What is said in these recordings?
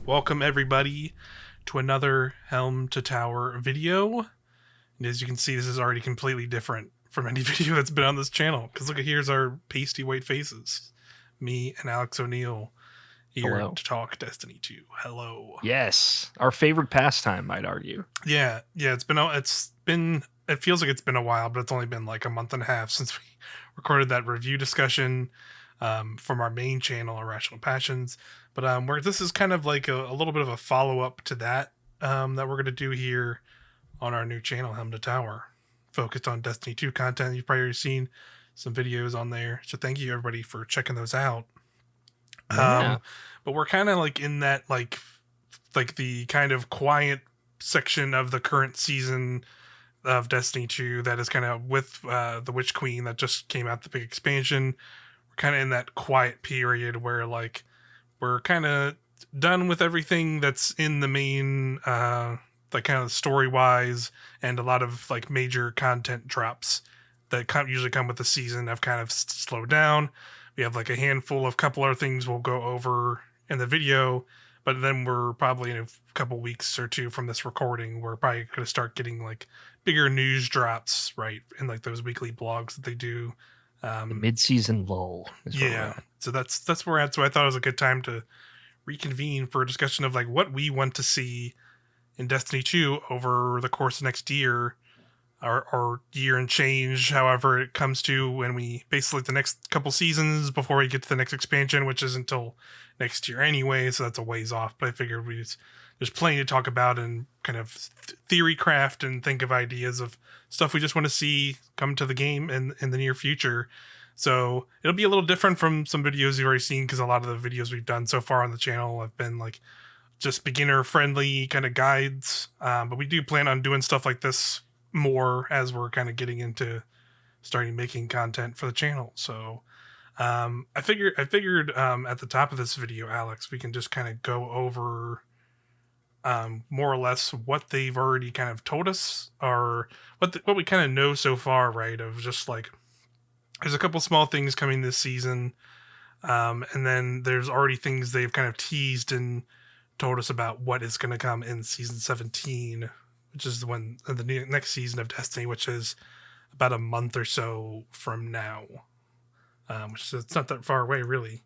Welcome everybody to another Helm to Tower video. And as you can see, this is already completely different from any video that's been on this channel. Because look at here's our pasty white faces. Me and Alex O'Neill here Hello. to talk Destiny 2. Hello. Yes, our favorite pastime, I'd argue. Yeah, it feels like it's been a while, but it's only been like a month and a half since we recorded that review discussion from our main channel, Irrational Passions. But this is kind of like a little bit of a follow-up to that that we're going to do here on our new channel, Helm to Tower, focused on Destiny 2 content. You've probably already seen some videos on there, so thank you everybody for checking those out. Yeah. But we're kind of like in that like the kind of quiet section of the current season of Destiny 2 that is kind of with the Witch Queen that just came out, the big expansion. We're kind of in that quiet period where like we're kind of done with everything that's in the main like kind of story wise, and a lot of like major content drops that usually come with the season have kind of slowed down. We have like a handful of couple other things we'll go over in the video, but then we're probably in a couple weeks or two from this recording, we're probably going to start getting like bigger news drops, right? And like those weekly blogs that they do. The mid-season lull. So that's where we're at. So I thought it was a good time to reconvene for a discussion of like what we want to see in Destiny 2 over the course of next year, or year and change, however it comes to when we basically the next couple seasons before we get to the next expansion, which is until next year anyway, so that's a ways off. But I figured there's plenty to talk about and kind of theory craft and think of ideas of stuff we just want to see come to the game in the near future. So it'll be a little different from some videos you've already seen, because a lot of the videos we've done so far on the channel have been like just beginner friendly kind of guides. But we do plan on doing stuff like this more as we're kind of getting into starting making content for the channel. So I figured at the top of this video, Alex, we can just kind of go over more or less what they've already kind of told us, or what we kind of know so far, right? Of just like there's a couple small things coming this season, and then there's already things they've kind of teased and told us about what is going to come in season 17, which is the next season of Destiny, which is about a month or so from now, which is, it's not that far away, really.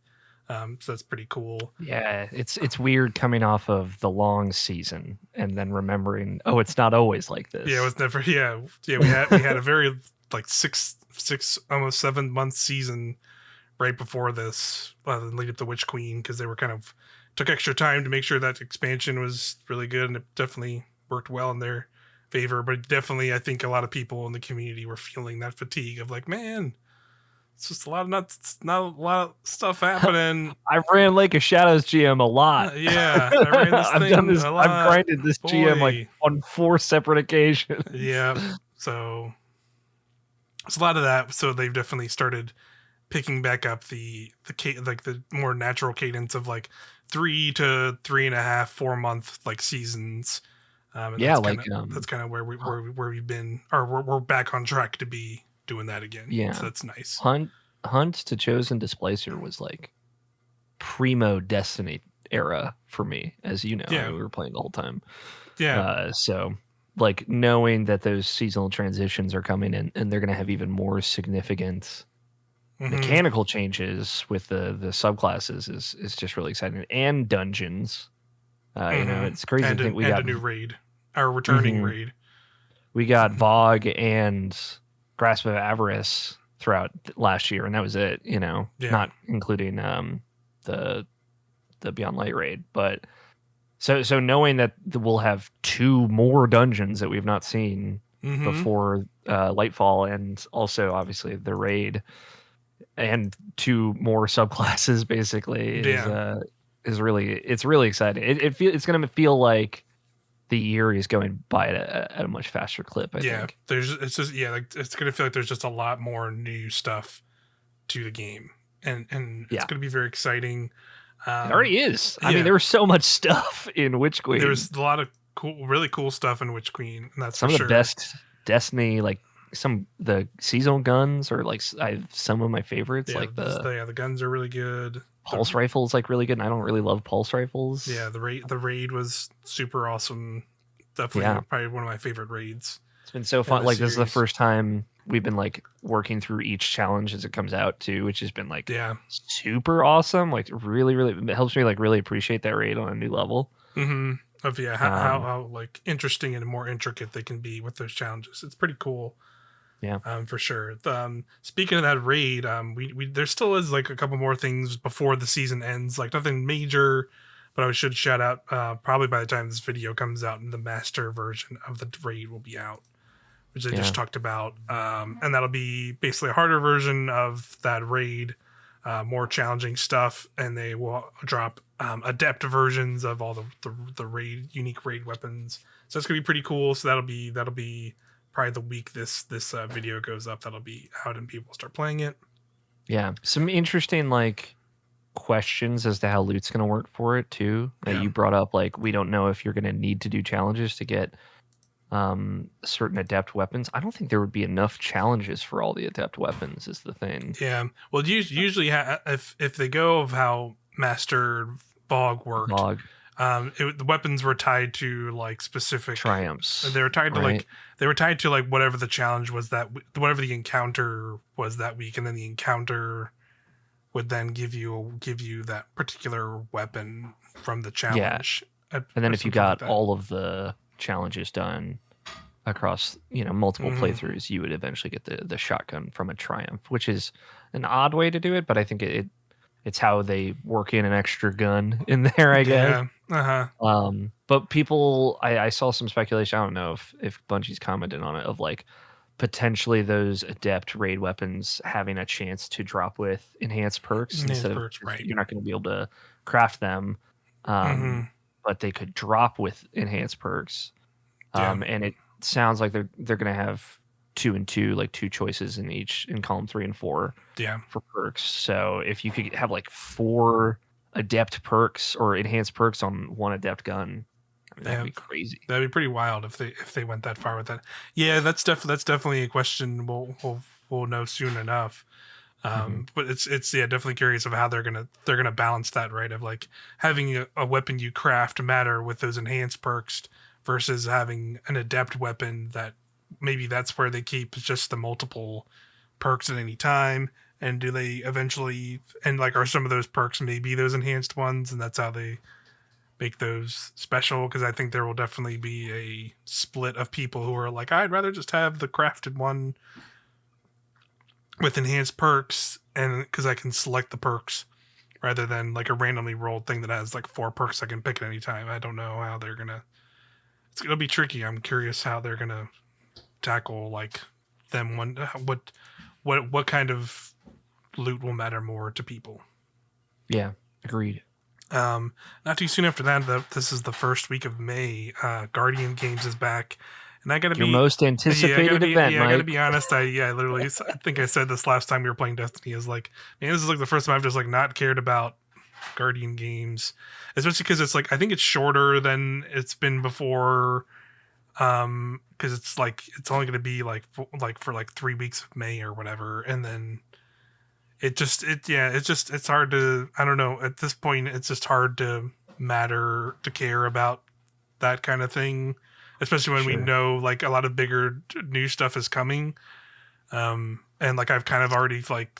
So that's pretty cool. Yeah, it's weird coming off of the long season and then remembering, oh, it's not always like this. Yeah, it was never. Yeah. We had a very like six almost 7 month season right before this, lead up to Witch Queen, because they were kind of took extra time to make sure that expansion was really good, and it definitely worked well in their favor. But definitely, I think a lot of people in the community were feeling that fatigue of like, man, it's just not a lot of stuff happening. I've ran Lake of Shadows GM a lot. Yeah, I ran this I've thing done this. a lot. I've grinded this GM like on 4 separate occasions. Yeah, so it's a lot of that. So they've definitely started picking back up the more natural cadence of like 3 to 3.5, 4 month like seasons. And Yeah, that's kind of where we've been, or we're back on track to be doing that again. Yeah, so that's nice. Hunt to Chosen Displacer was like primo Destiny era for me, as you know. Yeah. We were playing the whole time. Yeah. So like knowing that those seasonal transitions are coming in and they're going to have even more significant mechanical changes with the subclasses is just really exciting. And dungeons. You know, it's crazy to think we got a new raid, our returning raid. We got Vogue and Grasp of Avarice throughout last year, and that was it, you know, not including the Beyond Light raid. But so knowing that we'll have 2 more dungeons that we've not seen before Lightfall, and also obviously the raid, and 2 more subclasses basically is really exciting. It's going to feel like the year is going by at a much faster clip. I think. It's going to feel like there's just a lot more new stuff to the game, and it's going to be very exciting. It already is. I mean, there was so much stuff in Witch Queen. There was a lot of really cool stuff in Witch Queen, and that's some of the best Destiny like the seasonal guns are like I have some of my favorites. Yeah, Like the guns are really good. pulse rifle is like really good, and I don't really love pulse rifles. Yeah, the raid was super awesome. Definitely, probably one of my favorite raids. It's been so fun. Like this is the first time we've been like working through each challenge as it comes out too, which has been like super awesome. Like really, it helps me like really appreciate that raid on a new level. Mm-hmm. Of how like interesting and more intricate they can be with those challenges. It's pretty cool. Yeah. For sure. Speaking of that raid, we there still is like a couple more things before the season ends. Like nothing major, but I should shout out. Probably by the time this video comes out, the master version of the raid will be out, which I just talked about. And that'll be basically a harder version of that raid, more challenging stuff, and they will drop adept versions of all the raid unique raid weapons. So that's gonna be pretty cool. So that'll be probably the week this video goes up, that'll be out and people start playing it. Yeah, some interesting like questions as to how loot's going to work for it too. You brought up like we don't know if you're going to need to do challenges to get certain adept weapons. I don't think there would be enough challenges for all the adept weapons is the thing. Yeah, well usually if they go of how Master Bog worked, the weapons were tied to like specific triumphs. They were tied to like whatever the challenge was whatever the encounter was that week, and then the encounter would then give you that particular weapon from the challenge. And then if you got all of the challenges done across multiple playthroughs, you would eventually get the shotgun from a triumph, which is an odd way to do it, but I think it's how they work in an extra gun in there, I guess. But people, I saw some speculation. I don't know if Bungie's commented on it, of like potentially those adept raid weapons having a chance to drop with enhanced perks instead of you're not going to be able to craft them, but they could drop with enhanced perks. And it sounds like they're going to have 2 and 2, like 2 choices in column 3 and 4 for perks. So if you could have like 4 adept perks or enhanced perks on one adept gun, that'd be crazy. That'd be pretty wild if they went that far with that. Yeah, that's definitely a question we'll know soon enough. But it's definitely curious of how they're gonna balance that, right? Of like having a weapon you craft matter with those enhanced perks versus having an adept weapon that maybe that's where they keep just the multiple perks at any time. And do they eventually, and like, are some of those perks maybe those enhanced ones, and that's how they make those special? Because I think there will definitely be a split of people who are like, I'd rather just have the crafted one with enhanced perks, and because I can select the perks rather than like a randomly rolled thing that has like 4 perks I can pick at any time. I don't know how they're gonna. It's gonna be tricky. I'm curious how they're gonna tackle like them. What kind of loot will matter more to people? Yeah, agreed. Not too soon after that, this is the first week of May. Guardian Games is back, and I gotta be your most anticipated event. I gotta be honest. I literally, I think I said this last time we were playing Destiny. Is like, man, this is like the first time I've just like not cared about Guardian Games, especially because it's like I think it's shorter than it's been before. Because it's like it's only gonna be like for 3 weeks of May or whatever, and then it's hard to, I don't know, at this point it's just hard to care about that kind of thing, especially when we know like a lot of bigger new stuff is coming, and like I've kind of already like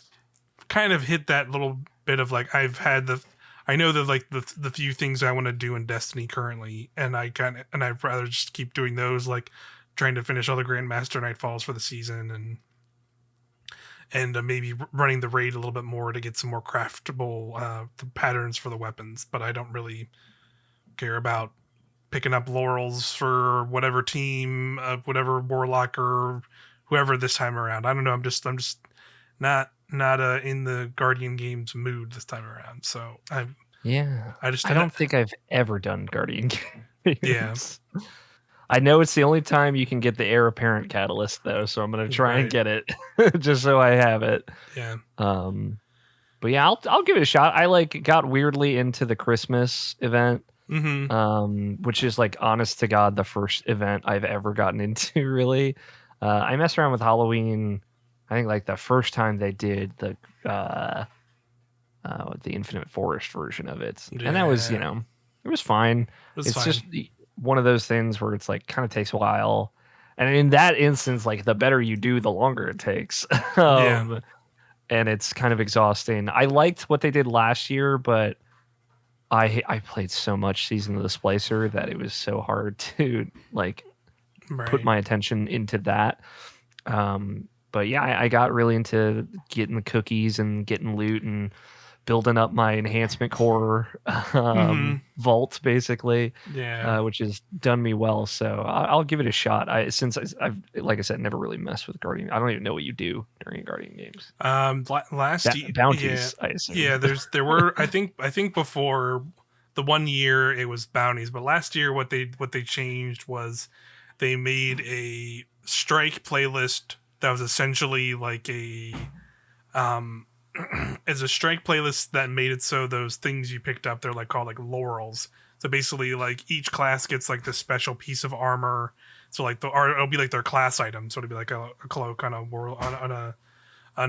kind of hit that little bit of like I know that like the few things I want to do in Destiny currently, and I'd rather just keep doing those, like trying to finish all the Grandmaster Nightfalls for the season, and maybe running the raid a little bit more to get some more craftable patterns for the weapons. But I don't really care about picking up laurels for whatever team, whatever warlock or whoever this time around. I don't know. I'm just not in the Guardian Games mood this time around. So I don't think I've ever done Guardian Games. Yeah. I know it's the only time you can get the heir apparent catalyst though, so I'm gonna try and get it just so I have it. Yeah. But yeah, I'll give it a shot. I like got weirdly into the Christmas event, which is like honest to God the first event I've ever gotten into really. I messed around with Halloween. I think like the first time they did the Infinite Forest version of it, and that was, Yeah, it was fine. it was It's fine. just one of those things where it's like kind of takes a while, and in that instance, like the better you do, the longer it takes. Yeah, um, and it's kind of exhausting. I liked what they did last year, but I played so much Season of the Splicer that it was so hard to like put right. my attention into that. But yeah, I got really into getting the cookies and getting loot and building up my enhancement core Hmm. vault, basically, Yeah. which has done me well. So I'll give it a shot. I've like I said, never really messed with Guardian. I don't even know what you do during Guardian games. Last yeah, Bounties, I yeah. assume. There were I think before the one year it was bounties, but last year what they changed was they made a strike playlist that was essentially like a um as a strike playlist that made it so those things you picked up they're like called like laurels. So basically, like each class gets like this special piece of armor. So like it'll be like their class item. So it'll be like a cloak on a world on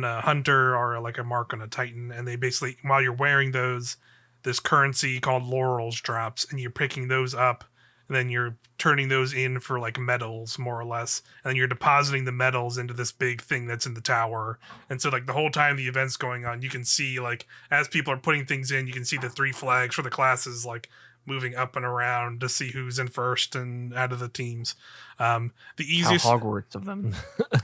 a hunter or like a mark on a titan, and they basically while you're wearing those, this currency called laurels drops, and you're picking those up, and then you're turning those in for like medals more or less, and then you're depositing the medals into this big thing that's in the tower. And so like the whole time the event's going on, you can see like as people are putting things in, you can see the three flags for the classes like moving up and around to see who's in first and out of the teams. The How easiest Hogwarts of them.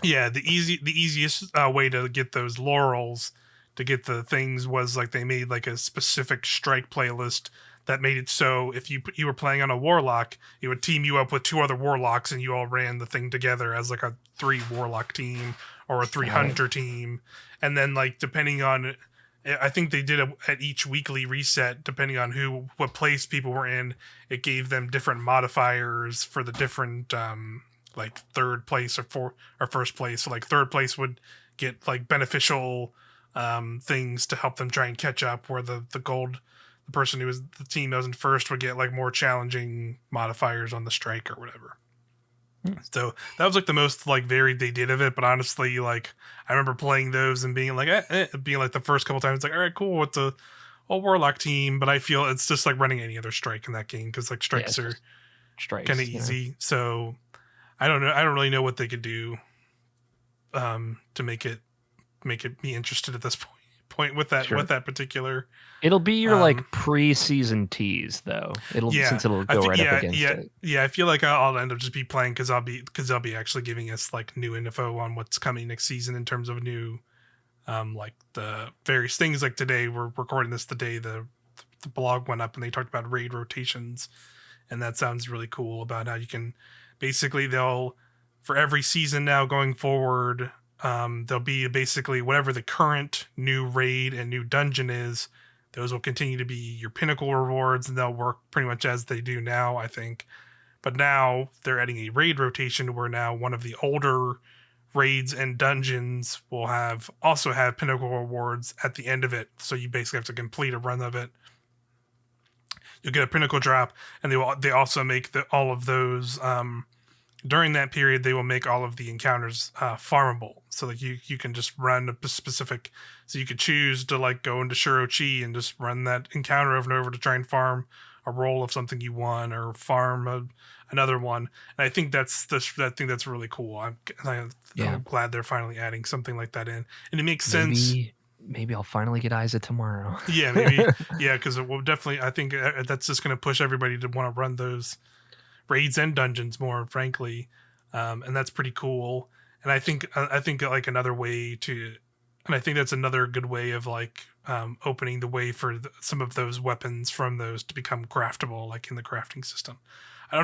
Yeah, the easiest way to get those laurels, to get the things, was like they made like a specific strike playlist that made it so if you were playing on a warlock, it would team you up with two other warlocks, and you all ran the thing together as like a three warlock team or a three Got it. hunter team. And then like depending on, I think they did at each weekly reset, depending on what place people were in, it gave them different modifiers for the different like third place or first place. So like third place would get like beneficial things to help them try and catch up, where the person who was the team that was in first would get like more challenging modifiers on the strike or whatever. So that was like the most like varied they did of it. But honestly, like I remember playing those and being like, being like the first couple times, it's like, all right, cool, it's a warlock team. But I feel it's just like running any other strike in that game, because like Yeah, strikes it's are just kind of strikes. easy. So I don't know. I don't really know what they could do to make it be interested at this point with Sure. that particular. It'll be your like Um, pre-season tease, though. yeah, It'll go right up yeah, against it. yeah. I feel like I'll end up just be playing because they'll be actually giving us like new info on what's coming next season in terms of new like the various things. Like today, we're recording this the day the blog went up, and they talked about raid rotations, and that sounds really cool about how you can basically they'll for every season now going forward, there'll be basically whatever the current new raid and new dungeon is. Those will continue to be your pinnacle rewards, and they'll work pretty much as they do now, I think. But now they're adding a raid rotation where now one of the older raids and dungeons will have pinnacle rewards at the end of it. So you basically have to complete a run of it. You'll get a pinnacle drop, and they also make all of those during that period. They will make all of the encounters farmable, so like you can just run a specific. So you could choose to like go into Shirochi and just run that encounter over and over to try and farm a roll of something you won, or farm another one. And I think that's really cool. Yeah. I'm glad they're finally adding something like that in, and it makes sense. Maybe I'll finally get Isa tomorrow. Yeah, maybe. Yeah, because it will definitely. I think that's just going to push everybody to want to run those raids and dungeons more, frankly, and that's pretty cool. And I think like another way to, and I think that's another good way of like opening the way for some of those weapons from those to become craftable, like in the crafting system.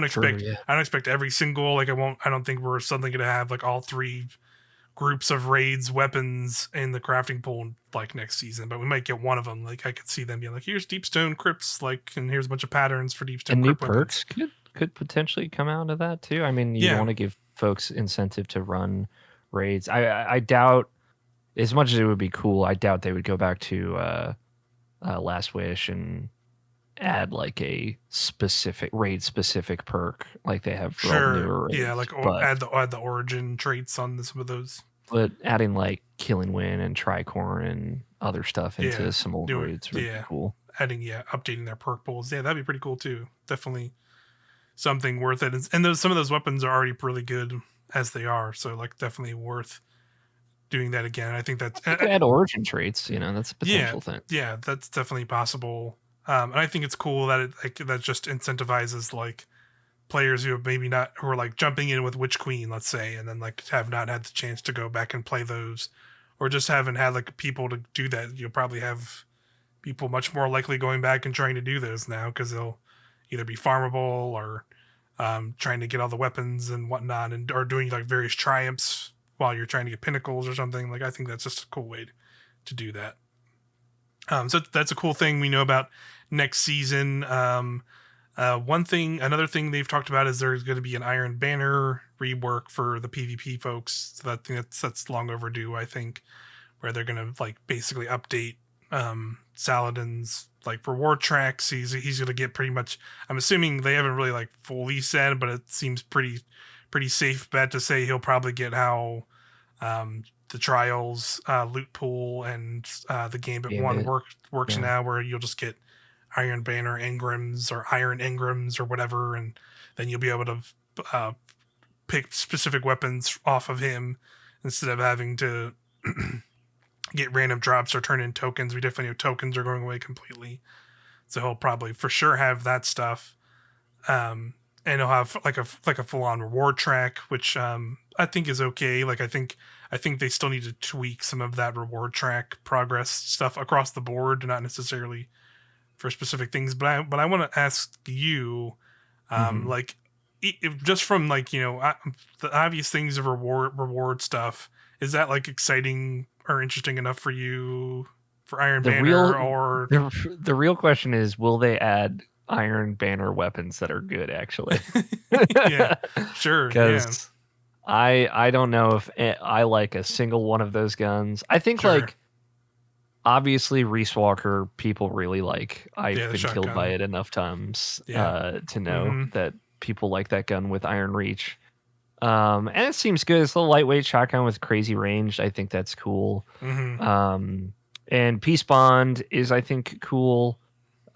True, yeah. I don't expect every single like I don't think we're suddenly going to have like all three groups of raids weapons in the crafting pool like next season, but we might get one of them. Like I could see them being like, here's deepstone crypts, like, and here's a bunch of patterns for deepstone And new crypt weapons. perks could potentially come out of that too. I mean, you Yeah, want to give folks incentive to run raids. I doubt, as much as it would be cool, I doubt they would go back to Last Wish and add like a specific raid specific perk like they have for all the Sure. newer Yeah, raids. like But add the origin traits on some of those. adding like Killing Wind and Tricorn and other stuff Yeah. into some old Do it. raids would be Yeah. cool. Updating their perk pools. Yeah, that'd be pretty cool too. Definitely something worth it. And those some of those weapons are already really good as they are, so like definitely worth doing that again. I think that's You could add origin traits, that's a yeah, potential thing. yeah, that's definitely possible. And I think it's cool that that just incentivizes like players who have maybe not who are like jumping in with Witch Queen, let's say, and then like have not had the chance to go back and play those, or just haven't had like people to do that. You'll probably have people much more likely going back and trying to do those now because they'll either be farmable or trying to get all the weapons and whatnot, and or doing like various triumphs while you're trying to get pinnacles or something. Like I think that's just a cool way to do that. So that's a cool thing we know about next season. Another thing they've talked about is there's going to be an Iron Banner rework for the PvP folks. So that's long overdue, I think, where they're going to like basically update Saladin's like reward tracks. He's going to get pretty much. I'm assuming they haven't really like fully said, but it seems pretty safe bet to say he'll probably get how the trials loot pool and the Gambit one works Yeah. now, where you'll just get Iron Banner engrams or Iron engrams or whatever, and then you'll be able to pick specific weapons off of him instead of having to get random drops or turn in tokens. We definitely know tokens are going away completely, so he'll probably for sure have that stuff. And he'll have like a full on reward track, which I think is okay. Like I think they still need to tweak some of that reward track progress stuff across the board, not necessarily for specific things. But I want to ask you, like, if just from like the obvious things of reward stuff, is that like exciting or interesting enough for you for Iron Banner or the real question is, will they add Iron Banner weapons that are good actually? Yeah, sure, yeah, Because I don't know if I like a single one of those guns. I think sure. like obviously Reese Walker people really like. I've Yeah, the been killed by shotgun. it enough times Yeah. to know that people like that gun with Iron Reach. And it seems good. It's a lightweight shotgun with crazy range. I think that's cool. And Peace Bond is, I think, cool.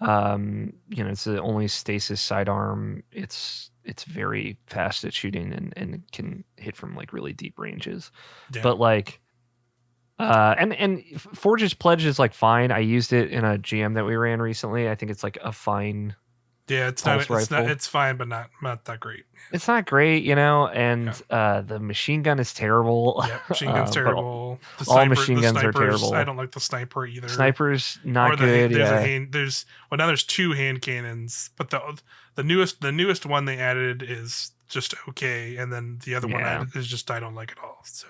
It's the only stasis sidearm. It's very fast at shooting and can hit from like really deep ranges. Yeah. But like, and Forge's Pledge is like fine. I used it in a GM that we ran recently. I think it's like a fine. Yeah, it's fine, but not that great. It's not great, and the machine gun is terrible. Yeah, machine gun's terrible. All machine guns are terrible. I don't like the sniper either. Sniper's not good. There's two hand cannons, but the newest one they added is just okay, and then the other one is just I don't like it all. So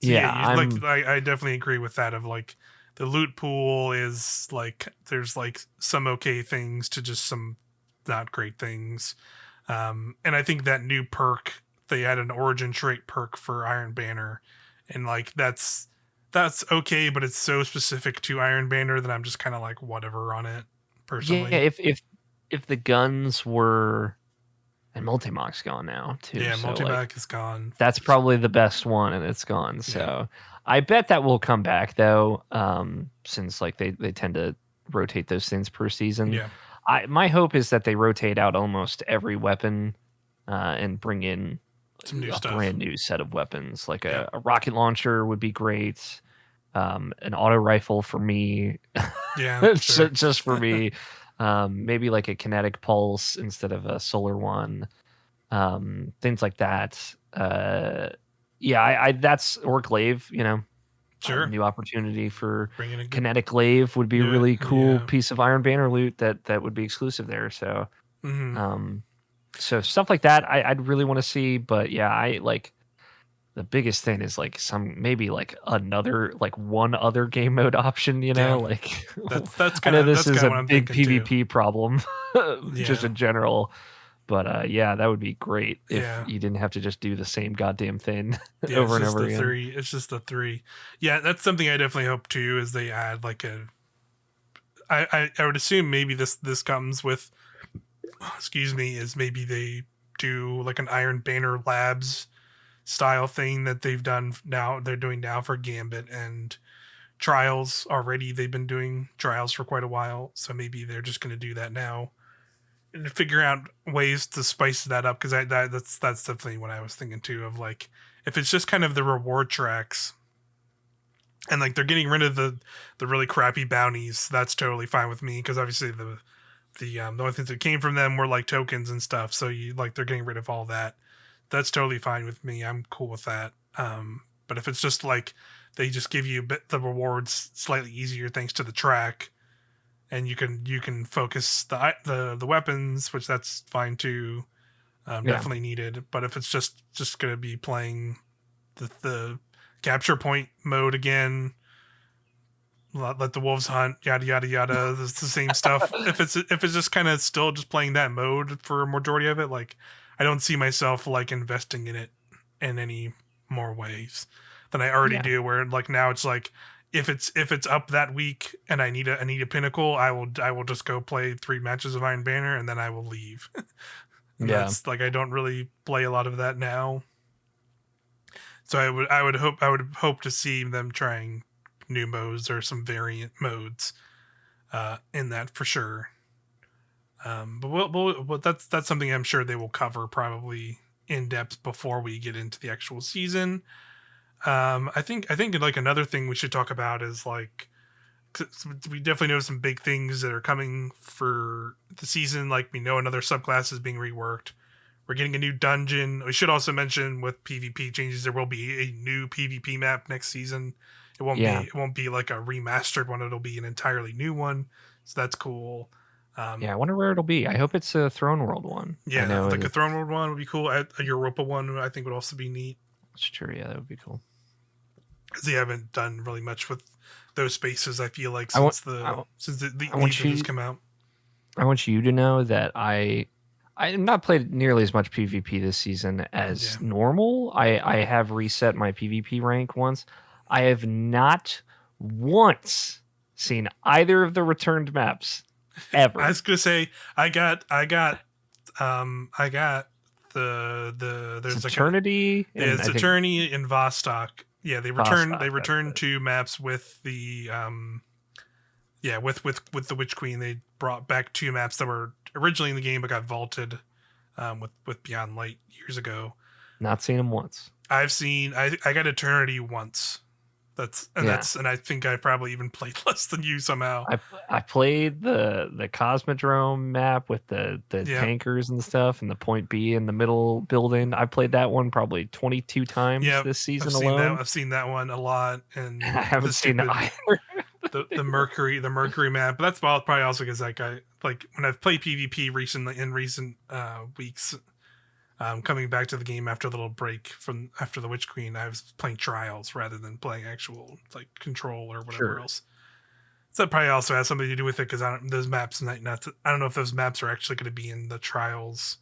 I definitely agree with that. Of like the loot pool is like there's like some okay things to just some not great things. And I think that new perk, they added an origin trait perk for Iron Banner, and like that's okay, but it's so specific to Iron Banner that I'm just kind of like whatever on it personally. Yeah, if the guns were, and Multimach's gone now too. Yeah, so Multimach is gone. That's probably the best one, and it's gone. So I bet that will come back though, since like they tend to rotate those things per season. Yeah. My hope is that they rotate out almost every weapon and bring in some new stuff. Brand new set of weapons. Like a rocket launcher would be great. An auto rifle for me. Yeah, sure. just for me. Maybe like a kinetic pulse instead of a solar one. Things like that. That's or glaive. Sure. New opportunity for kinetic glaive would be a really cool piece of Iron Banner loot that would be exclusive there. So, so stuff like that I'd really want to see. But yeah, I like the biggest thing is like maybe like one other game mode option. Like that's I know this is a big PvP problem, just in general. But that would be great if you didn't have to just do the same goddamn thing over and over again. It's just the 3. Yeah, that's something I definitely hope too. Is they add like I would assume maybe this comes with, excuse me, is maybe they do like an Iron Banner Labs style thing that they've done now. They're doing now for Gambit and Trials already. They've been doing Trials for quite a while, so maybe they're just going to do that now and figure out ways to spice that up. Because that's definitely what I was thinking too. Of like, if it's just kind of the reward tracks, and like they're getting rid of the really crappy bounties, that's totally fine with me. Because obviously the only things that came from them were like tokens and stuff. So you like they're getting rid of all that. That's totally fine with me. I'm cool with that. But if it's just like they just give you the rewards slightly easier thanks to the track, and you can focus the weapons, which that's fine too. Definitely needed. But if it's just gonna be playing the capture point mode again, let the wolves hunt, yada yada yada. It's the same stuff. If it's just kind of still just playing that mode for a majority of it, like I don't see myself like investing in it in any more ways than I already do. Where like now it's like if it's up that week and I need a pinnacle, I will just go play 3 matches of Iron Banner and then I will leave. And that's like I don't really play a lot of that now. So I would hope to see them trying new modes or some variant modes in that for sure. But that's something I'm sure they will cover probably in depth before we get into the actual season. I think like another thing we should talk about is like we definitely know some big things that are coming for the season. Like we know another subclass is being reworked. We're getting a new dungeon. We should also mention with PvP changes, there will be a new PvP map next season. It won't be like a remastered one. It'll be an entirely new one. So that's cool. I wonder where it'll be. I hope it's a Throne World one. Yeah, like a Throne World one would be cool. A Europa one I think would also be neat. That's true. Yeah, that would be cool. Because they haven't done really much with those spaces. I feel like since the Legion has come out. I want you to know that I have not played nearly as much PvP this season as normal. I have reset my PvP rank once. I have not once seen either of the returned maps ever. I was gonna say I got there's Eternity. It's Eternity and Vostok. Yeah, they returned 2 maps with the with the Witch Queen. They brought back 2 maps that were originally in the game but got vaulted with Beyond Light years ago. Not seen them once. I got Eternity once. And I think I probably even played less than you somehow. I played the Cosmodrome map with the tankers and stuff, and the Point B in the middle building. I played that one probably 22 times this season alone. I've seen that one a lot, and I haven't seen either. the Mercury map. But that's probably also because like when I've played PvP in recent weeks. Coming back to the game after a little break after the Witch Queen, I was playing Trials rather than playing actual like Control or whatever else. So that probably also has something to do with it because those maps I don't know if those maps are actually going to be in the Trials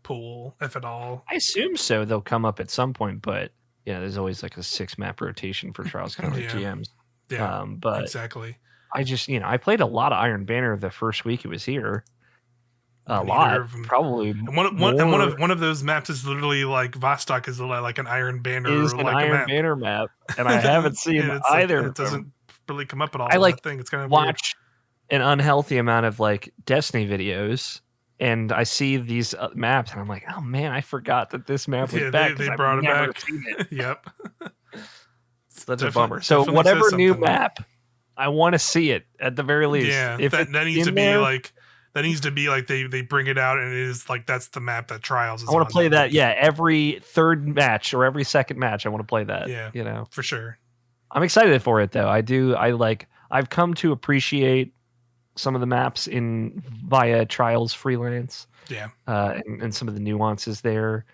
pool, if at all. I assume so. They'll come up at some point, but there's always like a 6 map rotation for Trials, kind of like GMs. Yeah, but exactly. I just I played a lot of Iron Banner the first week it was here. A lot, probably. One of those maps is literally like Vostok is like an Iron Banner. It is an Iron Banner map, and I haven't seen either. It doesn't really come up at all. I like thing. It's kind of watch an unhealthy amount of like Destiny videos, and I see these maps, and I'm like, oh man, I forgot that this map was back. They brought it back. Yep. That's a bummer. So whatever new map, I want to see it at the very least. Yeah, if that needs to be like. That needs to be like they bring it out and it is like that's the map that Trials is. I want to play that. Yeah, every third match or every second match, I want to play that. Yeah, for sure. I'm excited for it though. I've come to appreciate some of the maps via Trials freelance. Yeah, and some of the nuances there.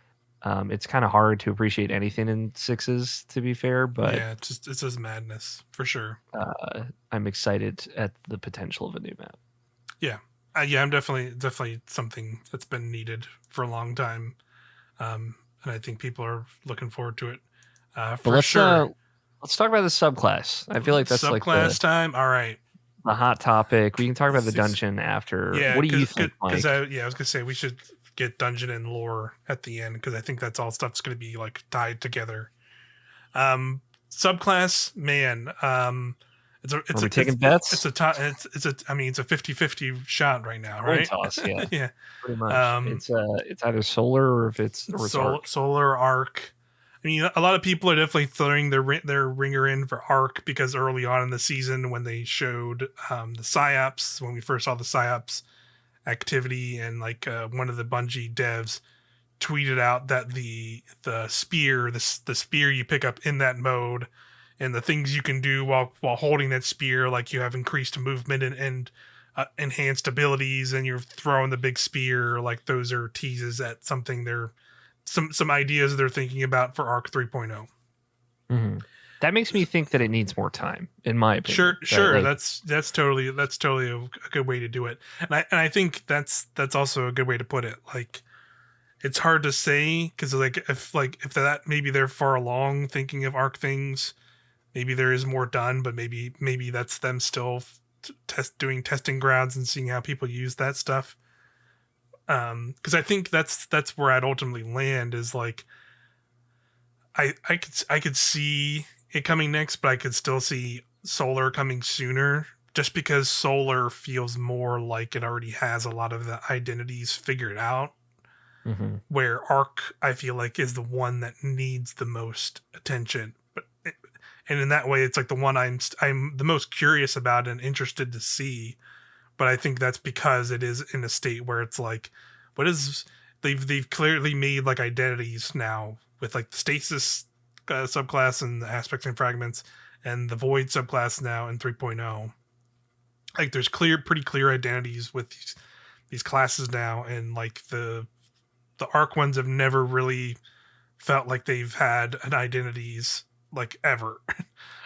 It's kind of hard to appreciate anything in 6s, to be fair. But yeah, it's just madness for sure. I'm excited at the potential of a new map. Yeah. I'm definitely something that's been needed for a long time, and I think people are looking forward to it. For sure. Let's talk about the subclass. I feel like that's subclass time. All right, the hot topic. We can talk about the dungeon after. Yeah, What do you think, Mike? I was gonna say we should get dungeon and lore at the end because I think that's all stuff's gonna be like tied together. Subclass, man. Are we taking bets? I mean, it's a 50-50 shot right now, Coin right? toss, yeah, Yeah. pretty much. It's either solar or it's arc. Solar arc. I mean, a lot of people are definitely throwing their ringer in for arc because early on in the season when they showed the psyops, when we first saw the psyops activity, and like one of the Bungie devs tweeted out that the spear, the spear you pick up in that mode, and the things you can do while holding that spear, like you have increased movement and enhanced abilities, and you're throwing the big spear, like those are teases at something they're some ideas they're thinking about for Arc 3.0. Mm-hmm. That makes me think that it needs more time, in my opinion. Sure. Like, that's totally a good way to do it, and I think that's also a good way to put it. Like, it's hard to say because if that maybe they're far along thinking of arc things, maybe there is more done, but maybe that's them still doing testing grounds and seeing how people use that stuff. Because I think that's where I'd ultimately land is like I could see it coming next, but I could still see solar coming sooner. Just because solar feels more like it already has a lot of the identities figured out. Mm-hmm. Where arc I feel like is the one that needs the most attention, and in that way it's like the one I'm the most curious about and interested to see, but I think that's because it is in a state where it's like what is they've clearly made like identities now with like the stasis subclass and the aspects and fragments and the void subclass now in 3.0. Like there's pretty clear identities with these classes now, and like the arc ones have never really felt like they've had an identities like ever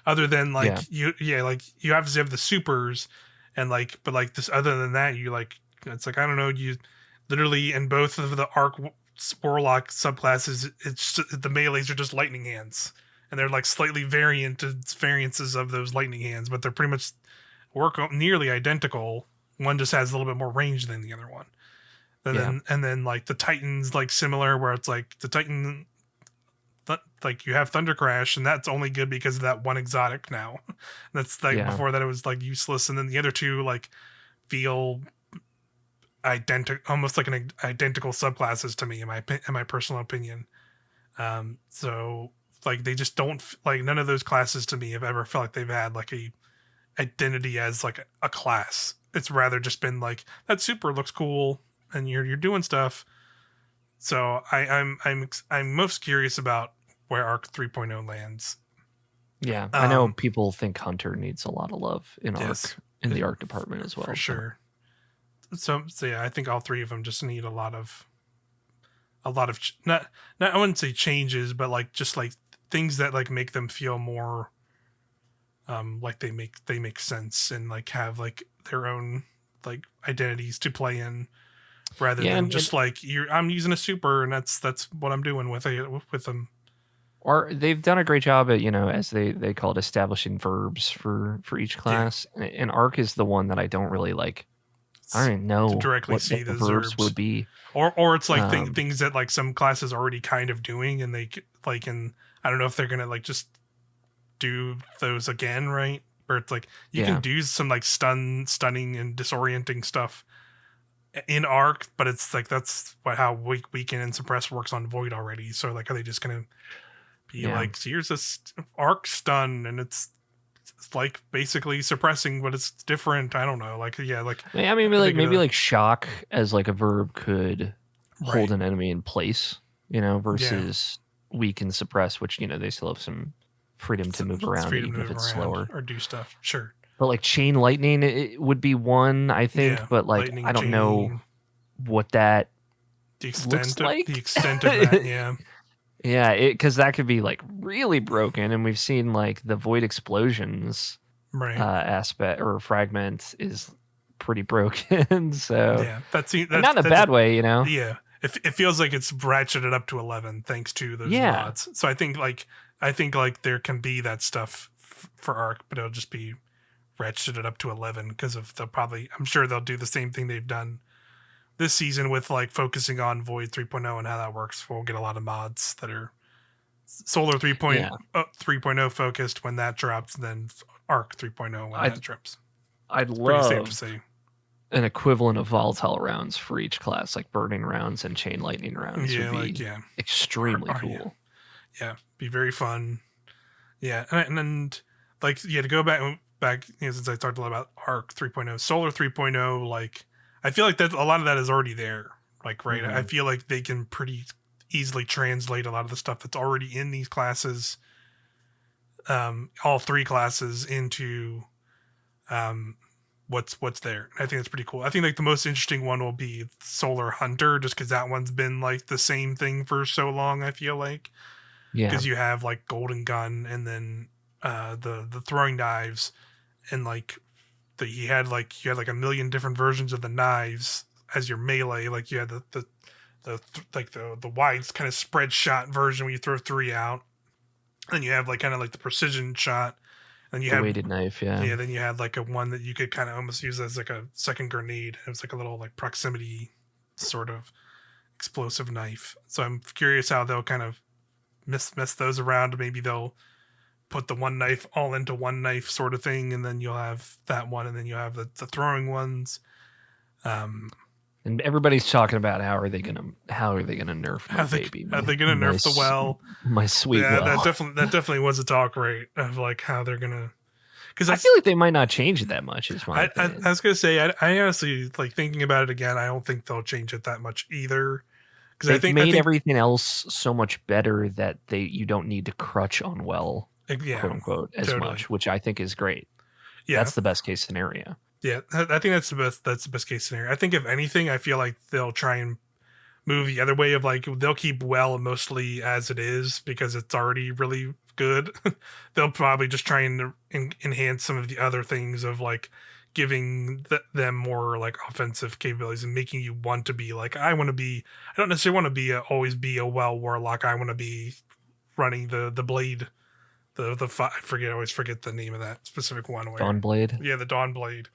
other than like like you obviously have the supers and like but like this other than that you like it's like I don't know, you literally in both of the arc warlock subclasses it's just, the melees are just lightning hands, and they're like slightly variances of those lightning hands, but they're pretty much work nearly identical. One just has a little bit more range than the other one. And then like the Titans like similar where it's like the Titan like you have Thunder Crash and that's only good because of that one exotic now. That's like before that it was like useless, and then the other two like feel identical, almost like an identical subclasses to me in my personal opinion. So like they just don't like none of those classes to me have ever felt like they've had like a identity as like a class. It's rather just been like that super looks cool and you're doing stuff. So I'm most curious about where Arc 3.0 lands. Yeah, I know people think Hunter needs a lot of love in Arc in the Arc department as well. For sure. So yeah, I think all three of them just need a lot of not I wouldn't say changes, but like just like things that like make them feel more like they make sense and like have like their own like identities to play in, rather than just like I'm using a super and that's what I'm doing with them. Or they've done a great job at, as they call it, establishing verbs for each class. Yeah. And Arc is the one that I don't really like. I don't even know to directly what see the verbs would be. Or it's like things that like some classes are already kind of doing, and they like, and I don't know if they're gonna like just do those again, right? Where it's like you can do some like stunning and disorienting stuff in Arc, but it's like that's how weaken and suppress works on Void already. So like, are they just gonna be like, so here's this Arc stun and it's like basically suppressing, but it's different. I don't know. Like, I mean, maybe like shock as like a verb could hold an enemy in place, versus weaken suppress, which they still have some freedom to move around even if it's slower or do stuff. Sure. But like chain lightning, it would be one, I think. But like, lightning, I don't know what that looks like. The extent of that, yeah. Yeah, because that could be like really broken, and we've seen like the void explosions aspect or fragment is pretty broken. So that's not in a bad way, Yeah, it feels like it's ratcheted up to 11 thanks to those mods. So I think like there can be that stuff for Arc, but it'll just be ratcheted it up to 11 because of I'm sure they'll do the same thing they've done this season with like focusing on Void 3.0 and how that works. We'll get a lot of mods that are Solar 3.0 focused when that drops, and then Arc 3.0 when that drops. I'd Pretty safe to love say. an equivalent of volatile rounds for each class, like burning rounds and chain lightning rounds would be extremely cool. Yeah, be very fun. Yeah, and like to go back since I talked a lot about Arc 3.0, Solar 3.0, like I feel like that a lot of that is already there. Like I feel like they can pretty easily translate a lot of the stuff that's already in these classes, all three classes, into what's there. I think that's pretty cool. I think like the most interesting one will be Solar Hunter, just because that one's been like the same thing for so long. I feel like because you have like Golden Gun and then the throwing knives, and like you had like a million different versions of the knives as your melee. Like you had the wide kind of spread shot version where you throw 3 out, and you have like kind of like the precision shot, and you had weighted knife. Then you had like a one that you could kind of almost use as like a second grenade. It was like a little like proximity sort of explosive knife. So I'm curious how they'll kind of mess those around. Maybe they'll put the one knife all into one knife sort of thing, and then you'll have that one, and then you'll have the throwing ones. And everybody's talking about how are they gonna nerf my baby? Are they gonna nerf the well? My sweet well. That definitely was a talk, right? Of like how they're gonna. Because I feel like they might not change it that much. Is my opinion. I was gonna say I honestly, like, thinking about it again, I don't think they'll change it that much either. Because I think everything else so much better that you don't need to crutch on well, quote unquote, as much, which I think is great. Yeah, that's the best case scenario. Yeah, I think that's the best. That's the best case scenario. I think if anything, I feel like they'll try and move the other way of like they'll keep well mostly as it is because it's already really good. They'll probably just try and enhance some of the other things of like giving them more like offensive capabilities and making you want to be like I don't necessarily want to be always be a well warlock. I want to be running the blade, I always forget the name of that specific one. Dawn Blade. Yeah, the Dawn Blade.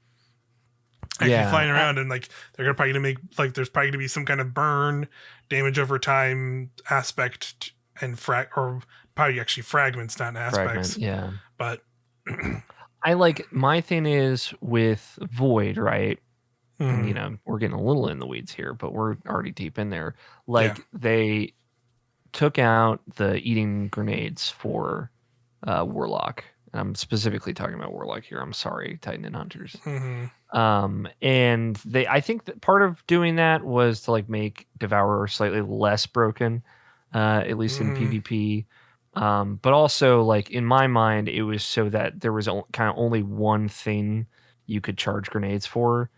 Flying around and like they're probably gonna make like there's probably gonna be some kind of burn, damage over time aspect, and or probably actually fragments, not aspects. Yeah, but I like my thing is with Void, right? Mm-hmm. And, we're getting a little in the weeds here, but we're already deep in there. Like they took out the eating grenades for Warlock. I'm specifically talking about Warlock here. I'm sorry, Titan and Hunters. Mm-hmm. And I think that part of doing that was to like make Devourer slightly less broken, at least in PvP. But also like in my mind, it was so that there was kind of only one thing you could charge grenades for,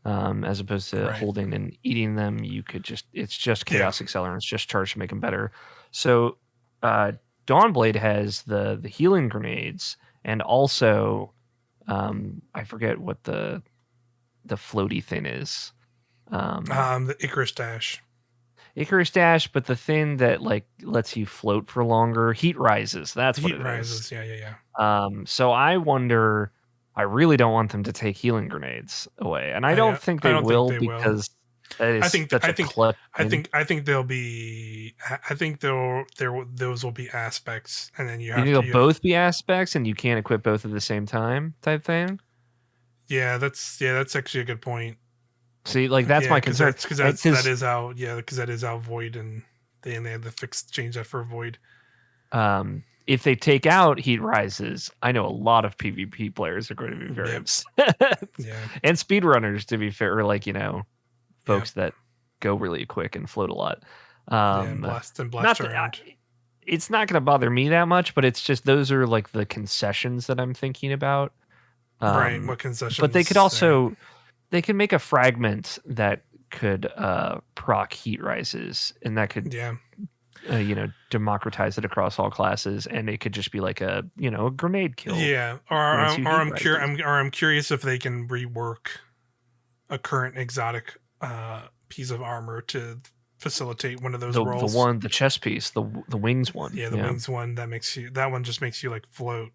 as opposed to holding and eating them. It's just chaos accelerants, just charge to make them better. So, Dawnblade has the healing grenades, and also, I forget what the floaty thing is. The Icarus Dash. Icarus Dash, but the thing that like lets you float for longer, Heat Rises. That's what it is. Heat Rises, yeah. So I wonder. I really don't want them to take healing grenades away, and I don't think they will because that is such a clutch. I think they'll be. I think those will be aspects, and then they'll both be aspects, and you can't equip both at the same time, type thing. Yeah, that's actually a good point. See, like that's my concern. Because that is how Void and they had to change that for Void. If they take out Heat Rises, I know a lot of PvP players are going to be very upset. And speedrunners, to be fair, or like folks that go really quick and float a lot. Blast around. It's not going to bother me that much, but it's just those are like the concessions that I'm thinking about. Right, what concessions? But they could also they can make a fragment that could proc Heat Rises, and that could democratize it across all classes, and it could just be like a grenade kill. Yeah, I'm curious if they can rework a current exotic piece of armor to facilitate one of those rolls. The chest piece, the wings one. Yeah, the wings one that one just makes you like float.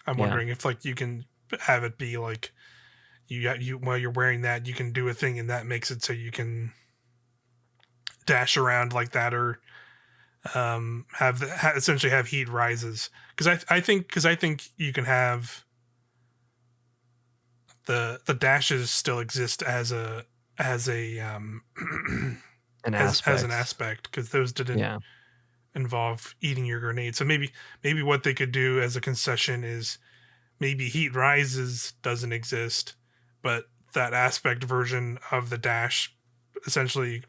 I'm wondering if like you can have it be like you while you're wearing that, you can do a thing, and that makes it so you can dash around like that, or essentially have heat rises. I think you can have the dashes still exist as a An as an aspect. aspect, because those didn't Yeah. involve eating your grenade. So maybe what they could do as a concession is maybe heat rises doesn't exist, but that aspect version of the dash essentially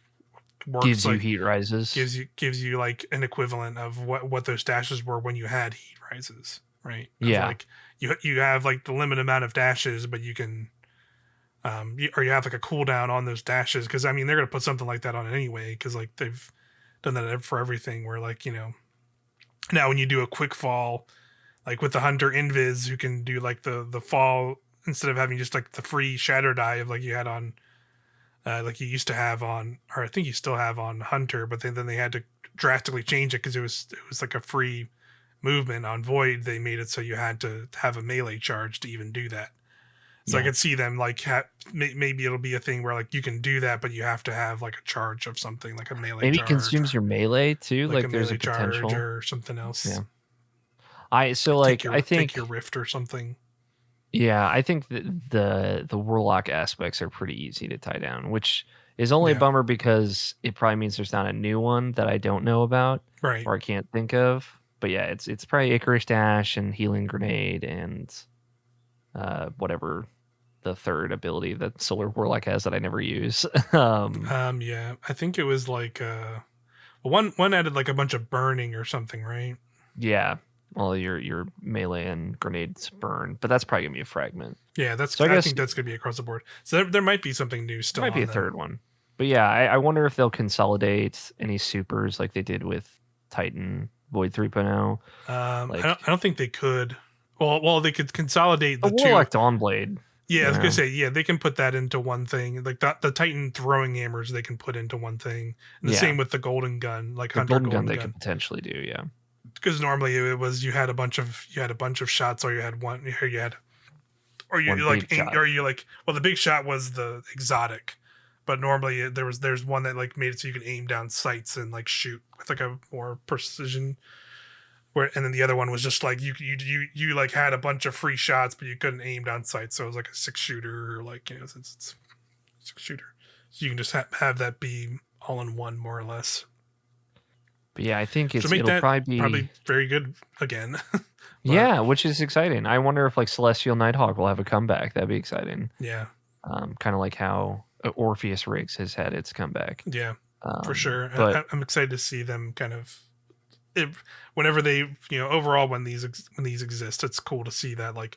works Gives you like heat rises. gives you like an equivalent of what those dashes were when you had heat rises, right? Of Yeah. like you have like the limited amount of dashes, but you can or you have like a cooldown on those dashes, because I mean they're gonna put something like that on it anyway, because like they've done that for everything, where like now when you do a quick fall, like with the hunter invis, who can do like the fall instead of having just like the free shatter dive like you had on like you used to have on, or I think you still have on hunter, but then they had to drastically change it because it was like a free movement. On void they made it so you had to have a melee charge to even do that. So I Yeah. could see them like maybe it'll be a thing where like you can do that, but you have to have like a charge of something, like a melee Maybe it charge, consumes or your melee too. like a Like there's a melee charge potential. or something else. Yeah. I so Like like I take your think rift or something. yeah, I think the warlock aspects are pretty easy to tie down, which is only a Yeah. bummer because it probably means there's not a new one that I don't know about Right. or I can't think of. But yeah, it's probably Icarus Dash and Healing Grenade and whatever the third ability that Solar Warlock has that I never use. Yeah. I think it was like one added like a bunch of burning or something, right? Yeah, all your melee and grenades burn, but that's probably gonna be a fragment. Yeah, So I I guess think that's gonna be across the board. So there might be something new there still might be on a them. third one. But yeah, I wonder if they'll consolidate any supers like they did with Titan Void 3.0. Like I don't think they could. Well, they could consolidate the the two. Warlock Dawnblade, Yeah, I you was gonna know. say, yeah, they can put that into one thing. Like the Titan throwing hammers, they can put into one thing, and the Yeah. same with the golden gun, like The Hunter Golden Gun golden they could gun. potentially do, yeah. Because normally it was you had a bunch of shots, or you had one, or you had, or One you like big shot. or you like. Well, the big shot was the exotic, but normally there's one that like made it so you could aim down sights and like shoot with like a more precision. Where, and then the other one was just like you like had a bunch of free shots, but you couldn't aim down sight, so it was like a 6 shooter, or like since it's 6 shooter, so you can just have that be all in one, more or less. But yeah, I think So make it'll that probably be probably very good again. But yeah, which is exciting. I wonder if like Celestial Nighthawk will have a comeback. That'd be exciting. yeah, Kind of like how Orpheus Riggs has had its comeback. yeah, for sure. But I'm excited to see them kind of whenever they overall when these exist, it's cool to see that, like,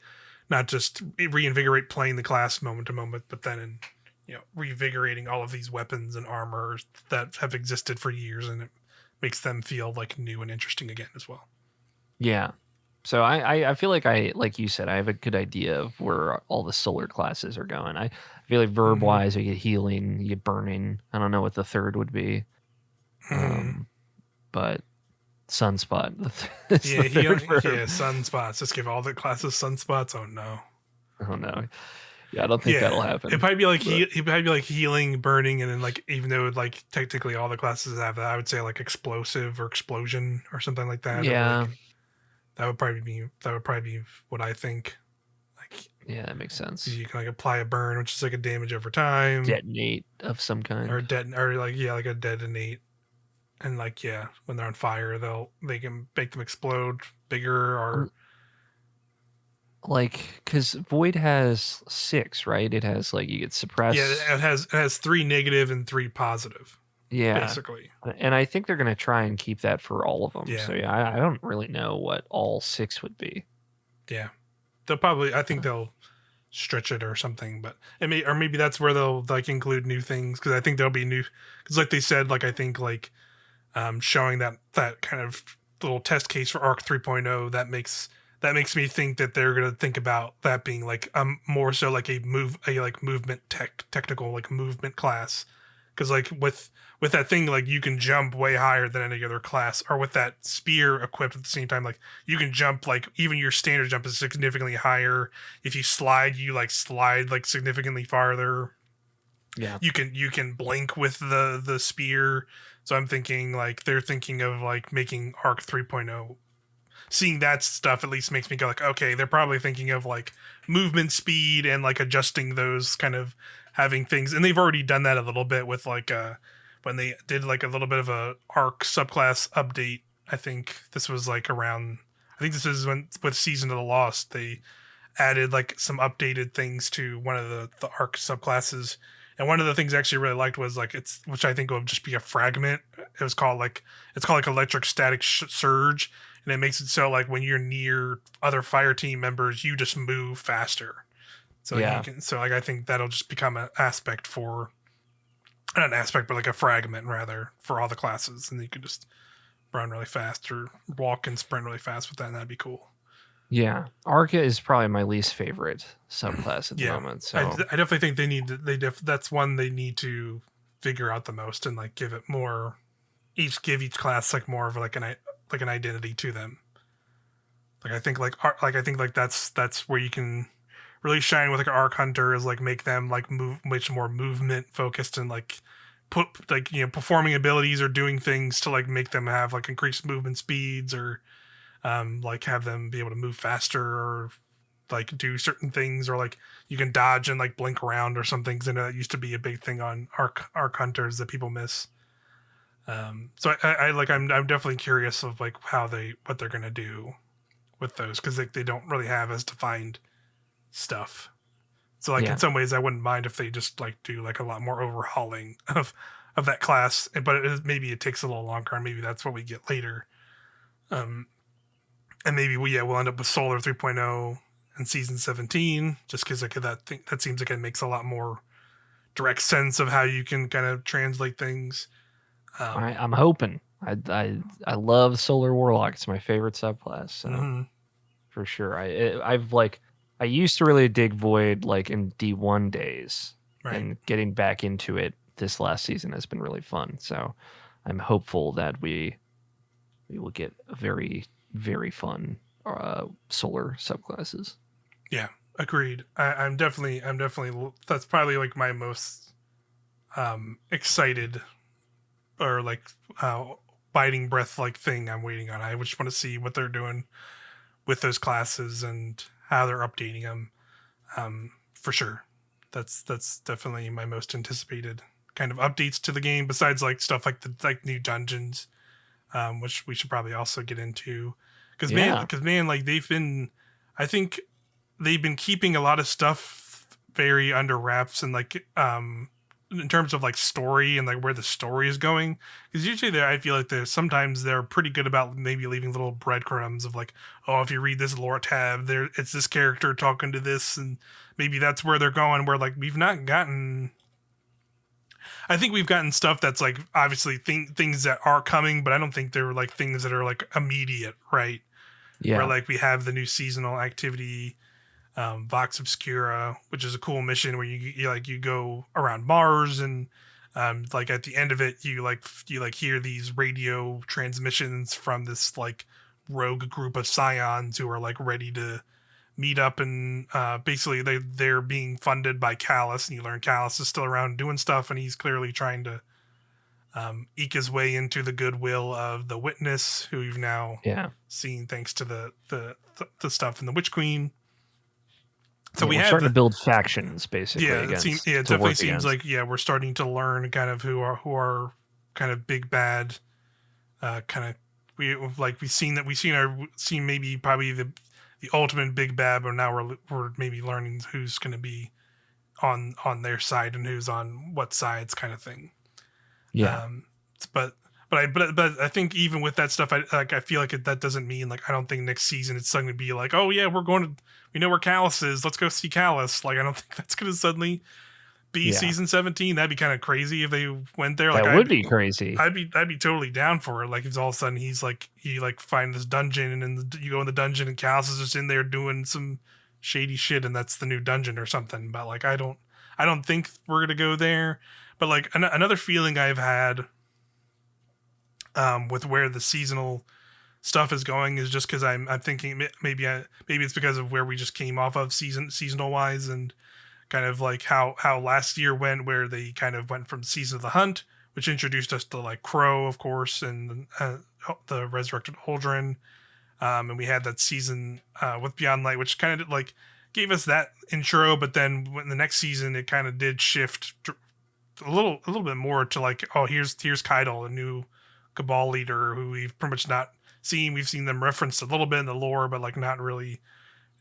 not just reinvigorate playing the class moment to moment, but then in reinvigorating all of these weapons and armor that have existed for years, and it makes them feel like new and interesting again as well. yeah, so I feel like you said, I have a good idea of where all the solar classes are going. I feel like verb Mm-hmm. wise, you get healing, you get burning. I don't know what the third would be, Mm-hmm. but sunspot is Yeah, the third verb. sunspots. Just give all the classes sunspots. Oh no. Oh no, yeah, I don't think that'll Yeah, it happen. probably be like But it probably be like healing, burning, and then like even though like technically all the classes have that, I would say like explosive or explosion or something like that, or yeah, like that would probably be what I think. Like yeah, that makes sense. you can like apply a burn, which is like a damage over time, Detonate of some kind. or like like a detonate, and like when they're on fire, they can make them explode bigger, or Like, because Void has 6, right? It has like you get yeah, suppress. it has 3 negative and 3 positive, Yeah, basically. and I think they're gonna try and keep that for all of them. Yeah, So yeah, I don't really know what all 6 would be. yeah. They'll probably, I think Uh, they'll stretch it or something, but or maybe that's where they'll like include new things, because I think there'll be new, because like they said, like I think like showing that kind of little test case for Arc 3.0, that makes me think that they're gonna think about that being like more so like a like movement technical like movement class, because like with that thing, like you can jump way higher than any other class, or with that spear equipped at the same time, like you can jump, like even your standard jump is significantly higher. If you slide, you like slide like significantly farther. Yeah. You can blink with the spear. So I'm thinking like they're thinking of like making Arc 3.0. Seeing that stuff at least makes me go like, okay, they're probably thinking of like movement speed and like adjusting those, kind of having things, and they've already done that a little bit with like when they did like a little bit of a Arc subclass update. I think this was like around, I think this is when with Season of the Lost they added like some updated things to one of the Arc subclasses. And one of the things I actually really liked was like it's, which I think will just be a fragment. It was called like, it's called like electric static surge, and it makes it so like when you're near other fire team members, you just move faster. So like, you can, so like I think that'll just become an aspect for, not an aspect, but like a fragment rather for all the classes, and you can just run really fast or walk and sprint really fast with that, and that'd be cool. Yeah, Arca is probably my least favorite subclass at the moment. So I definitely think they need to, that's one they need to figure out the most, and like give it more, give each class like more of like an identity to them. Like I think like that's where you can really shine with like Arc Hunter, is like make them like move much more movement focused, and like put like, you know, performing abilities or doing things to like make them have like increased movement speeds, or like have them be able to move faster, or like do certain things, or like you can dodge and like blink around or some things. I know that used to be a big thing on Arc Hunters that people miss. So I like I'm definitely curious of like what they're gonna do with those, because they don't really have as defined stuff. So like in some ways I wouldn't mind if they just like do like a lot more overhauling of that class, but maybe it takes a little longer, and maybe that's what we get later. And maybe we'll end up with Solar 3.0 in season 17, just because like that seems like it makes a lot more direct sense of how you can kind of translate things. I'm hoping. I love Solar Warlock. It's my favorite subclass. So for sure, I used to really dig Void like in D1 days, right. And getting back into it this last season has been really fun. So I'm hopeful that we will get a very, very fun Solar subclasses. Yeah, agreed. I'm definitely that's probably like my most excited, or like biting breath like thing I'm waiting on. I just want to see what they're doing with those classes and how they're updating them. For sure, that's definitely my most anticipated kind of updates to the game. Besides like stuff like the like new dungeons, which we should probably also get into, because man, like I think they've been keeping a lot of stuff very under wraps, and like in terms of like story and like where the story is going, because usually I feel like sometimes they're pretty good about maybe leaving little breadcrumbs of like, oh, if you read this lore tab, it's this character talking to this, and maybe that's where they're going, where like we've not gotten, I think we've gotten stuff that's like obviously things that are coming, but I don't think they're like things that are like immediate, right? Where like we have the new seasonal activity, Vox Obscura, which is a cool mission where you go around Mars, and like at the end of it you hear these radio transmissions from this like rogue group of scions who are like ready to meet up, and basically they're being funded by Callus, and you learn Callus is still around doing stuff, and he's clearly trying to eke his way into the goodwill of the Witness, who you've now seen thanks to the stuff in the Witch Queen. So we're starting to build factions, basically. Yeah, it definitely seems like we're starting to learn kind of who are kind of big bad. Kind of we've seen maybe probably the ultimate big bad, but now we're maybe learning who's going to be on their side and who's on what sides, kind of thing. Yeah. But I think even with that stuff, I feel like that doesn't mean like I don't think next season it's suddenly be like, oh yeah, we know where Callus is, let's go see Callus. Like I don't think that's gonna suddenly be season 17. That'd be kind of crazy if they went there. Like that would be crazy. I'd be totally down for it. Like if all of a sudden you find this dungeon, and then you go in the dungeon and Callus is just in there doing some shady shit, and that's the new dungeon or something. But like I don't think we're gonna go there. But like another feeling I've had with where the seasonal stuff is going is just because I'm thinking maybe it's because of where we just came off of seasonal wise, and kind of like how last year went, where they kind of went from Season of the Hunt, which introduced us to like Crow, of course, and the Resurrected Holdren, and we had that season with Beyond Light, which kind of like gave us that intro, but then when the next season it kind of did shift a little bit more to like, oh, here's Kydal, a new Cabal leader who we've pretty much not seen. We've seen them referenced a little bit in the lore, but like not really.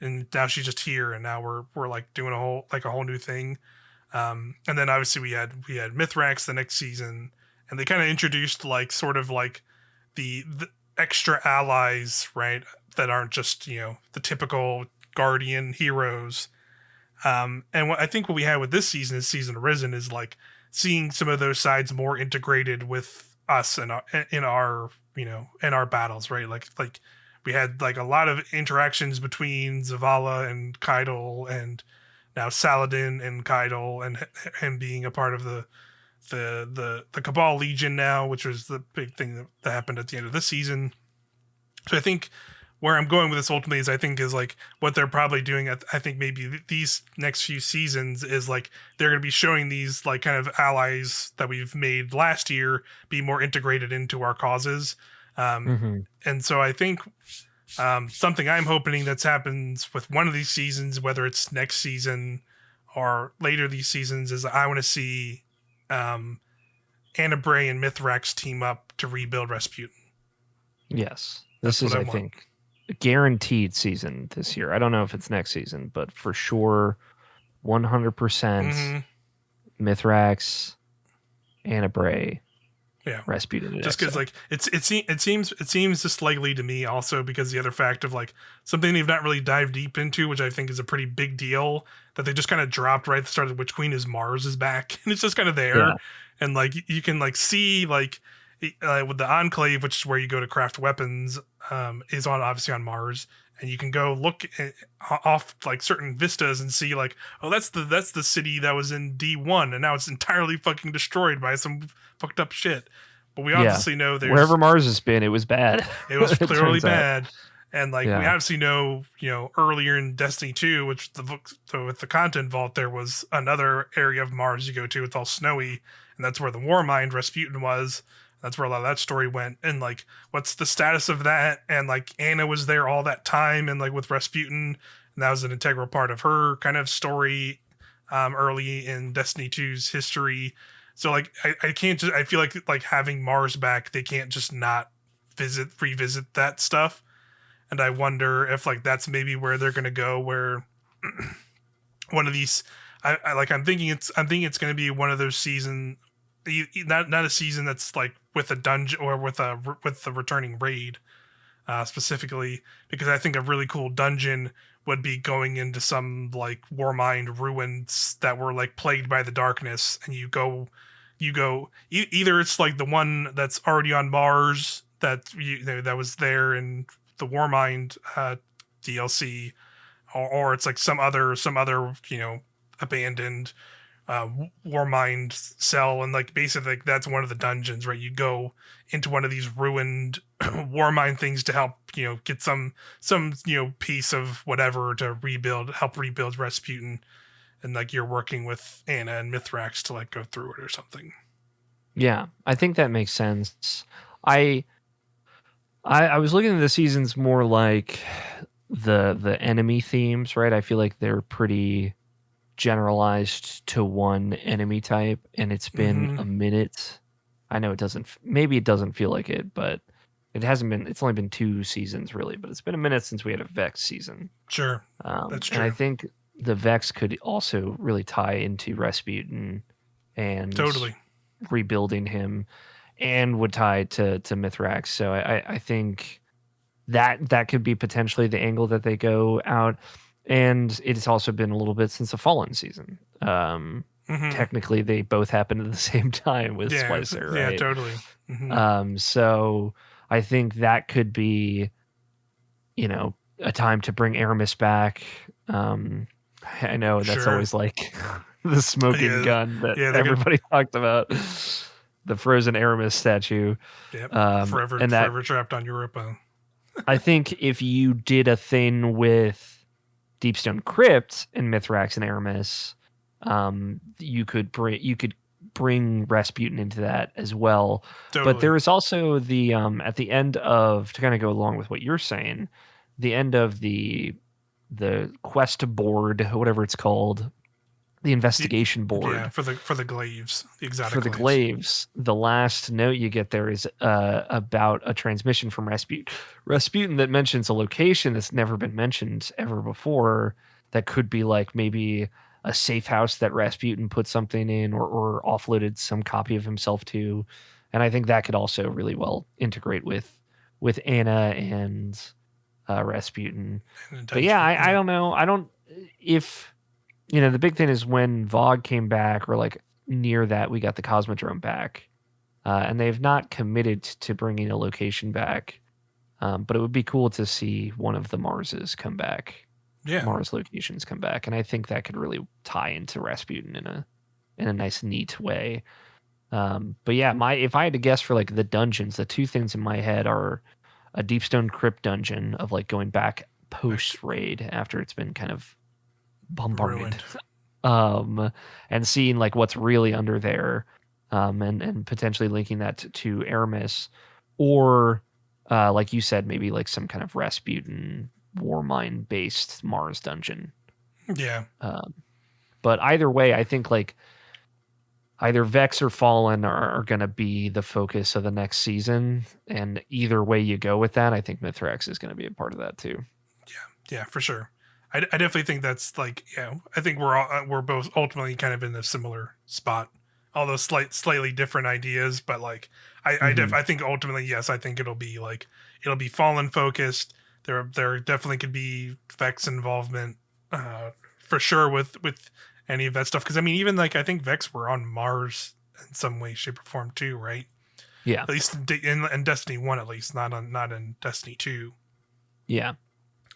And now she's just here, and now we're like doing a whole new thing. And then obviously we had Mithrax the next season, and they kind of introduced like sort of like the extra allies, right? That aren't just the typical Guardian heroes. And I think what we had with this season is Season Arisen is like seeing some of those sides more integrated with us and in our in our battles, right? Like we had like a lot of interactions between Zavala and Kydal, and now Saladin and Kydal, and being a part of the Cabal Legion now, which was the big thing that happened at the end of this season. So I think where I'm going with this ultimately is like what they're probably doing. I think maybe these next few seasons is like they're going to be showing these like kind of allies that we've made last year be more integrated into our causes. And so I think something I'm hoping that's happens with one of these seasons, whether it's next season or later these seasons, is I want to see Anna Bray and Mithrax team up to rebuild Rasputin. Yes. This is, I think, a guaranteed season this year. I don't know if it's next season, but for sure, 100% Mithrax, Anna Bray, Rasputin. Just because like it seems just likely to me also because the other fact of like something they've not really dived deep into, which I think is a pretty big deal, that they just kind of dropped right at the start of Witch Queen, is Mars is back, and it's just kind of there, and like you can like see like with the Enclave, which is where you go to craft weapons, is obviously on Mars, and you can go look off like certain vistas and see like, oh, that's the city that was in D1, and now it's entirely fucking destroyed by some fucked up shit. But we obviously know there's wherever Mars has been, it was bad. It was clearly bad. And like we obviously know, earlier in Destiny 2, which with the content vault, there was another area of Mars you go to. It's all snowy, and that's where the Warmind Rasputin was. That's where a lot of that story went. And like, what's the status of that? And like, Anna was there all that time, and like with Rasputin, and that was an integral part of her kind of story early in Destiny 2's history. So like, I can't just, I feel like having Mars back, they can't just not revisit that stuff. And I wonder if like that's maybe where they're gonna go, where one of these, I'm thinking it's gonna be one of those season. Not a season that's like with a dungeon or with the returning raid specifically, because I think a really cool dungeon would be going into some like Warmind ruins that were like plagued by the darkness, and you go either it's like the one that's already on Mars that that was there in the Warmind DLC, or it's like some other abandoned Warmind cell, and like basically like, that's one of the dungeons, right? You go into one of these ruined Warmind things to help get some piece of whatever to help rebuild Rasputin, and like you're working with Anna and Mithrax to like go through it or something. Yeah, I think that makes sense. I was looking at the seasons more like the enemy themes, right? I feel like they're pretty generalized to one enemy type, and it's been a minute. I know it doesn't feel like it, but it's only been 2 seasons really, but it's been a minute since we had a Vex season. Sure. That's true. And I think the Vex could also really tie into Rasputin and totally rebuilding him, and would tie to Mithrax. So I think that could be potentially the angle that they go out. And it's also been a little bit since the Fallen season. Technically, they both happened at the same time with Splicer, right? Yeah, totally. So I think that could be, a time to bring Aramis back. I know that's always like the smoking Yeah, gun that yeah, they're gonna, everybody talked about, the frozen Aramis statue. yep, And that forever trapped on Europa. I think if you did a thing with Deepstone Crypt and Mithrax and Aramis, you could bring Rasputin into that as well. But Totally. there is also the at the end of, to kind of go along with what you're saying, the end of the quest board, whatever it's called, the investigation Yeah, board for the glaives, the exotic for the glaives. glaives. The last note you get there is about a transmission from Rasputin that mentions a location that's never been mentioned ever before, that could be like maybe a safe house that Rasputin put something in, or offloaded some copy of himself to. And I think that could also really well integrate with Anna and Rasputin. And But yeah, intention. I Yeah, don't know. I don't, if the big thing is when Vogue came back, or like near that, we got the Cosmodrome back, and they've not committed to bringing a location back. But it would be cool to see one of the Marses come back, yeah, Mars locations come back, and I think that could really tie into Rasputin in a nice, neat way. But yeah, if I had to guess for like the dungeons, the two things in my head are a Deepstone Crypt dungeon of like going back like post raid after it's been kind of bombarded, ruined. and seeing like what's really under there, and potentially linking that to Aramis, or like you said, maybe like some kind of Rasputin Warmind based Mars dungeon. Yeah, Um, but either way, I think like either Vex or Fallen are going to be the focus of the next season, and either way you go with that, I think Mithrax is going to be a part of that too. yeah, for sure. I definitely think that's like, yeah. I think we're both ultimately kind of in a similar spot, although slightly different ideas. But like, Mm-hmm. I think ultimately, yes, I think it'll be Fallen focused. There definitely could be Vex involvement, for sure with any of that stuff. Because I mean, even like I think Vex were on Mars in some way, shape, or form too, right? Yeah, At least in Destiny 1, at least not in Destiny 2. yeah.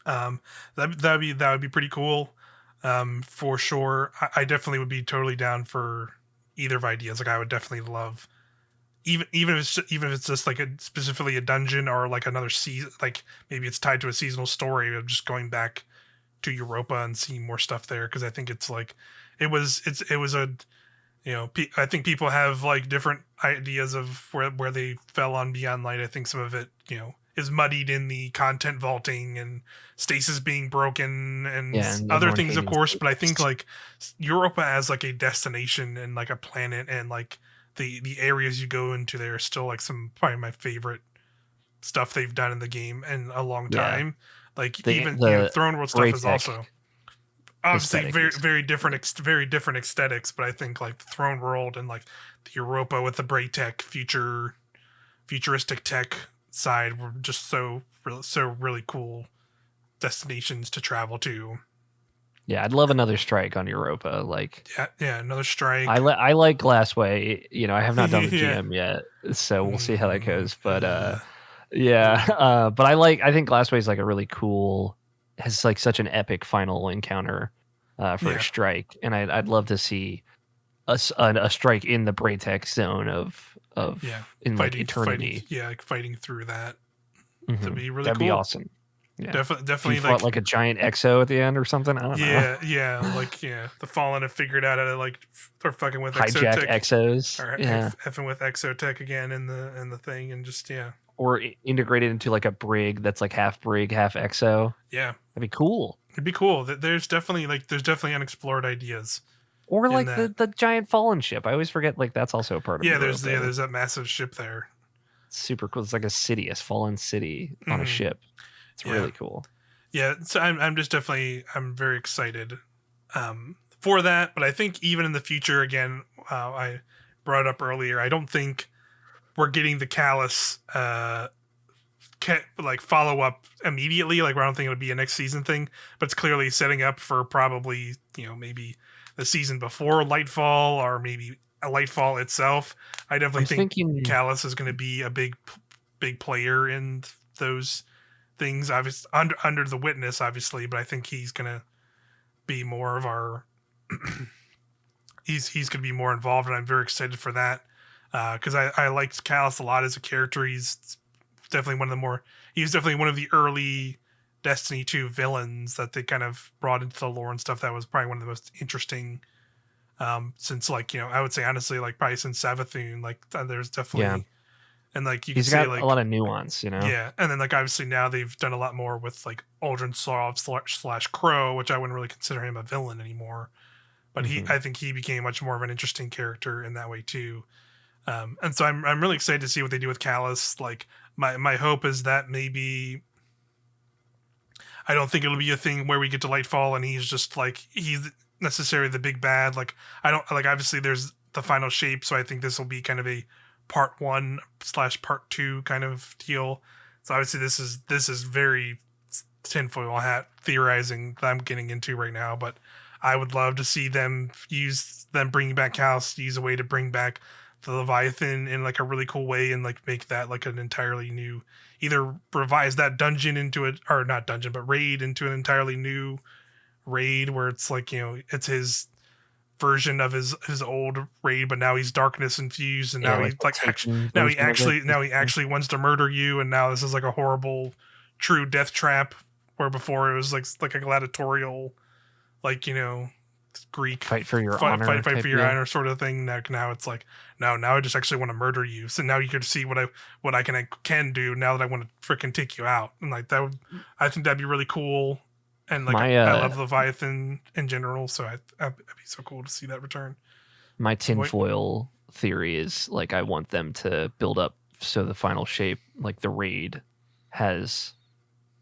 Um, that would be pretty cool, for sure. I definitely would be totally down for either of ideas. Like I would definitely love, even if it's just like specifically a dungeon, or like another season, like maybe it's tied to a seasonal story of just going back to Europa and seeing more stuff there, because I think it's like it was a, I think people have like different ideas of where they fell on Beyond Light. I think some of it, is muddied in the content vaulting and stasis being broken and Yeah, and other everyone things, of hating course. But I think stasis. like Europa as like a destination and like a planet, and like the areas you go into there are still like some probably my favorite stuff they've done in the game in a long Yeah, time. Like the even the Throne World stuff is Braytech also obviously aesthetic is very different aesthetics, but I think like the Throne World and like the Europa with the Braytech futuristic tech side were just so really cool destinations to travel to. yeah. I'd love another strike on Europa. Like Yeah, another strike. I like Glassway. I have not done the Yeah. GM yet, so we'll see how that Mm, goes. But yeah. But I think Glassway is like a really cool, has like such an epic final encounter for a yeah, strike, and I'd love to see a strike in the Braytech zone yeah. of in like eternity. Yeah, like fighting through that. That'd Hmm. be really That'd be cool. awesome. Yeah. If you Definitely fought like, like a giant exo at the end or something, I don't know. yeah. The Fallen have figured out how to like they're fucking with Hijack exotech, exos. or Yeah. effing with exotech again in the thing, and just yeah, Or integrated into like a brig that's like half brig, half exo. yeah. That'd be cool. It'd be cool. There's definitely unexplored ideas Or in like that. the giant fallen ship. I always forget like that's also a part of Europa. There's that massive ship there. It's super cool. It's like a city, a fallen city on a Hmm. ship. It's Yeah, really cool. yeah. So I'm just definitely I'm very excited, for that. But I think even in the future, again, I brought it up earlier. I don't think we're getting the Callus like follow up immediately. Like I don't think it'll be a next season thing, but it's clearly setting up for probably maybe the season before Lightfall, or maybe a Lightfall itself. I definitely I'm think thinking Callus is going to be a big player in those things. Obviously under the Witness, obviously, but I think he's going to be more of our he's going to be more involved, and I'm very excited for that because I liked Callus a lot as a character. He's definitely one of the more he's definitely one of the early Destiny 2 villains that they kind of brought into the lore and stuff. That was probably one of the most interesting since like I would say honestly like probably since Savathun. Like there's Yeah, definitely and like you could he's say got a like lot of nuance, yeah, and then like obviously now they've done a lot more with like Aldrin slash Crow, which I wouldn't really consider him a villain anymore. But Hmm. I think he became much more of an interesting character in that way too. And so I'm really excited to see what they do with Callus. Like my hope is that maybe I don't think it'll be a thing where we get to Lightfall and he's just like he's necessarily the big bad. Like I don't like obviously there's the final shape, so I think this will be kind of a part one slash part two kind of deal. So obviously this is very tinfoil hat theorizing that I'm getting into right now, but I would love to see them bringing back Callus, use a way to bring back the Leviathan in like a really cool way and like make that like an entirely new either revise that dungeon into it or not dungeon but raid into an entirely new raid where it's like it's his version of his old raid but now he's darkness infused and Yeah, now he like the like actually Taken version of it. now he actually wants to murder you and now this is like a horrible true death trap where before it was like a gladiatorial like Greek Fight for your honor fight type for your deal. honor sort of thing. Now it's like no, now I just actually want to murder you. So now you get to see what I can do now that I want to freaking take you out. And like that would I think that'd be really cool. And like My I love Leviathan in general, so it'd be so cool to see that return. my So wait, tinfoil theory is like I want them to build up so the final shape, like the raid, has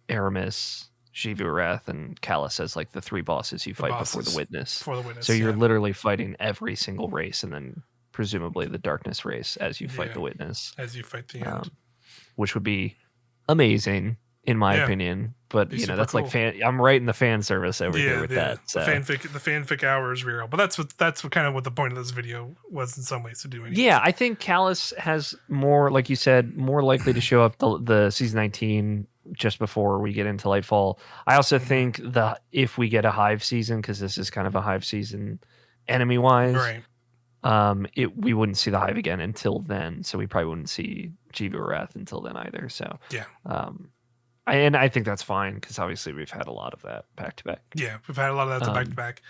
Aramis, Xivu and Callus as like the three bosses you the fight before the bosses witness. for the So witness, you're yeah, literally fighting every single race and then presumably the darkness race as you fight yeah, the witness, as you fight the end, um, which would be amazing in my yeah, opinion. But be super that's like cool. fan. I'm right in the fan service over here Yeah, with yeah. that. So The fanfic hour is real, but that's what kind of what the point of this video was in some ways to do, anyways. yeah, I think Callus has more, like you said, more likely to show up the season 19 just before we get into Lightfall. I also Hmm. think that if we get a Hive season, because this is kind of a Hive season enemy wise, Right. we wouldn't see the Hive again until then. So we probably wouldn't see Jiva until then either. So, Yeah. um, I think that's fine because obviously we've had a lot of that back to back. Yeah. We've had a lot of that to back to Um, back.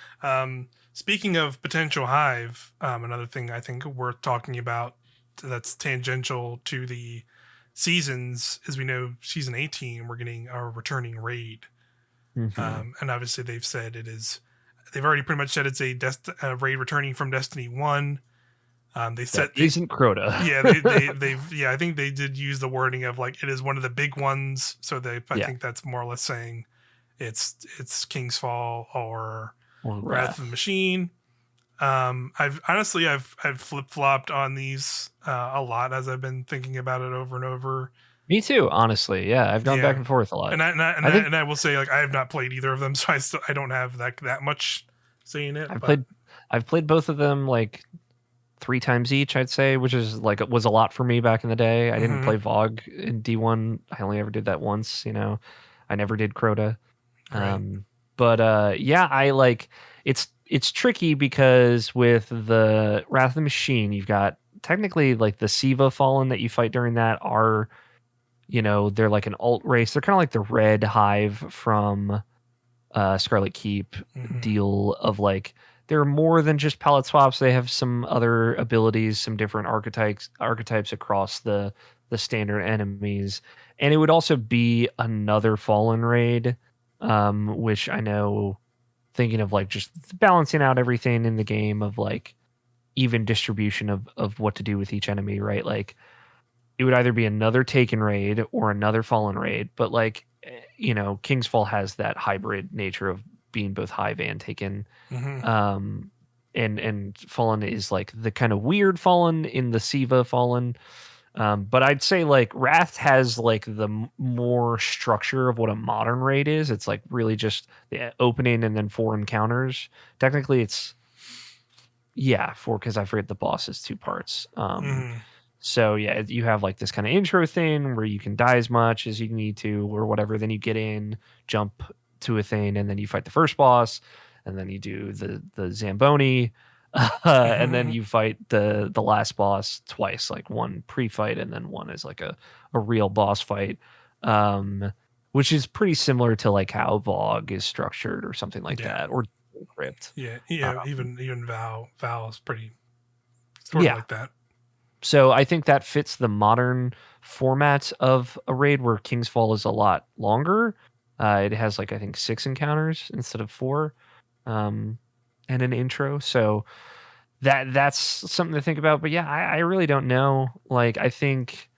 Speaking of potential hive, another thing I think worth talking about that's tangential to the seasons is we know season 18 we're getting our returning raid. mhm. And obviously they've already pretty much said it's a raid returning from Destiny 1. They That said they isn't Crota. yeah they've I think they did use the wording of like it is one of the big ones, so I Yeah, think that's more or less saying it's King's Fall or or Wrath of the Wrath. Machine. I've flip flopped on these a lot as I've been thinking about it over and over. Me too, honestly. Yeah, I've gone back Yeah, and forth a lot. and I think I will say like I have not played either of them, so I don't have that much saying it. I've But played I've played both of them like 3 times each, I'd say, which is like it was a lot for me back in the day. I didn't mm-hmm, play Vogue in D1. I only ever did that once. I never did Crota. right, Um, but yeah, I like it's tricky because with the Wrath of the Machine, you've got technically like the Siva Fallen that you fight during that are, they're like an alt race. They're kind of like the Red Hive from Scarlet Keep mm-hmm, deal of like they're more than just palette swaps. They have some other abilities, some different archetypes across the standard enemies, and it would also be another Fallen raid, which I know thinking of like just balancing out everything in the game of like even distribution of what to do with each enemy, right? Like it would either be another Taken raid or another Fallen raid, but like King's Fall has that hybrid nature of being both Hive and Taken. mm-hmm, Um, and Fallen is like the kind of weird Fallen in the Siva Fallen. But I'd say like Wrath has like the more structure of what a modern raid is. It's like really just the opening and then 4 encounters. Technically, it's yeah, 4 because I forget the boss is 2 parts. mm-hmm, So yeah, you have like this kind of intro thing where you can die as much as you need to or whatever. Then you get in, jump to a thing, and then you fight the first boss, and then you do the Zamboni. And then you fight the last boss twice, like one pre-fight and then one is like a real boss fight, which is pretty similar to like how Vogue is structured or something like Yeah. that, or Crypt. Yeah. Even Val is pretty sort of Yeah. like that. So I think that fits the modern format of a raid where King's Fall is a lot longer. It has like I think 6 encounters instead of 4, and an intro. So that's something to think about. But yeah, I really don't know. Like I think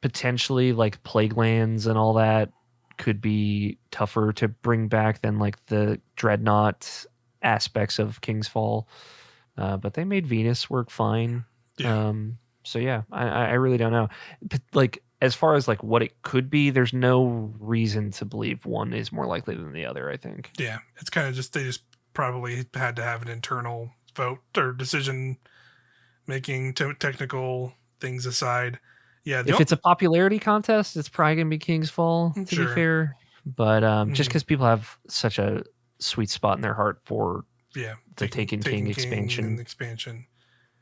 potentially like Plaguelands and all that could be tougher to bring back than like the Dreadnought aspects of King's Fall. But they made Venus work fine. Yeah. So yeah, I really don't know. Like as far as like what it could be, there's no reason to believe one is more likely than the other. I think. Yeah. It's kind of just they just probably had to have an internal vote or decision making technical things aside. Yeah. If it's a popularity contest, it's probably gonna be King's Fall. To be Sure. fair, but just because people have such a sweet spot in their heart for the Taken King expansion. And expansion.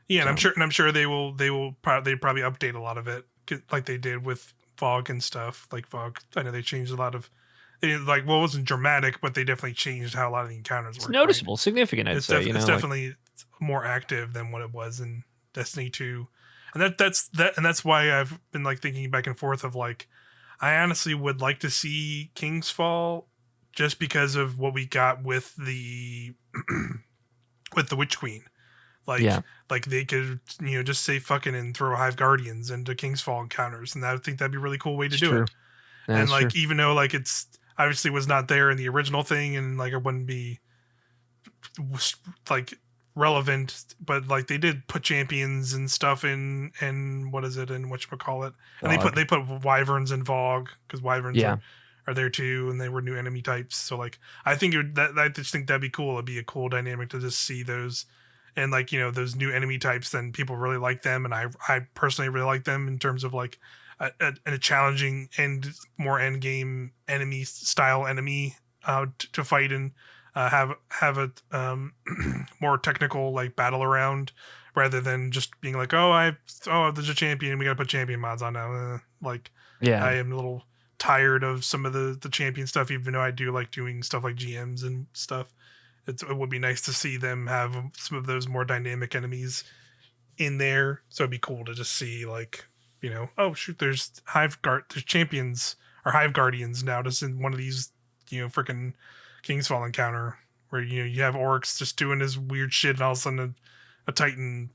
Yeah, and So. I'm sure they probably update a lot of it like they did with Fog and stuff. Like Fog, I know they changed a lot of like it wasn't dramatic, but they definitely changed how a lot of the encounters It's work. noticeable, Right? significant, I'd say. It's definitely more active than what it was in Destiny 2. And that's why I've been like thinking back and forth of like I honestly would like to see King's Fall just because of what we got with the with the Witch Queen. Yeah. Like they could, just say fucking and throw Hive Guardians into King's Fall encounters, and I think that'd be a really cool way to do it. That's and like true. even though like it's obviously was not there in the original thing, and like it wouldn't be like relevant, but like they did put champions and stuff in, and what is it, and whatchamacallit, and they put wyverns in Vogue because wyverns are there too, and they were new enemy types. So like I think I just think that'd be cool. It'd be a cool dynamic to just see those. And like those new enemy types, then people really like them, and I personally really like them in terms of like a challenging and more end game enemy style enemy to fight and have a more technical like battle around, rather than just being like there's a champion, we gotta put champion mods on now. Like I am a little tired of some of the champion stuff, even though I do like doing stuff like GMs and stuff. It would be nice to see them have some of those more dynamic enemies in there. So it'd be cool to just see like, oh shoot, there's champions or Hive Guardians now just in one of these, freaking King's Fall encounter where you have orcs just doing this weird shit, and all of a sudden a Titan,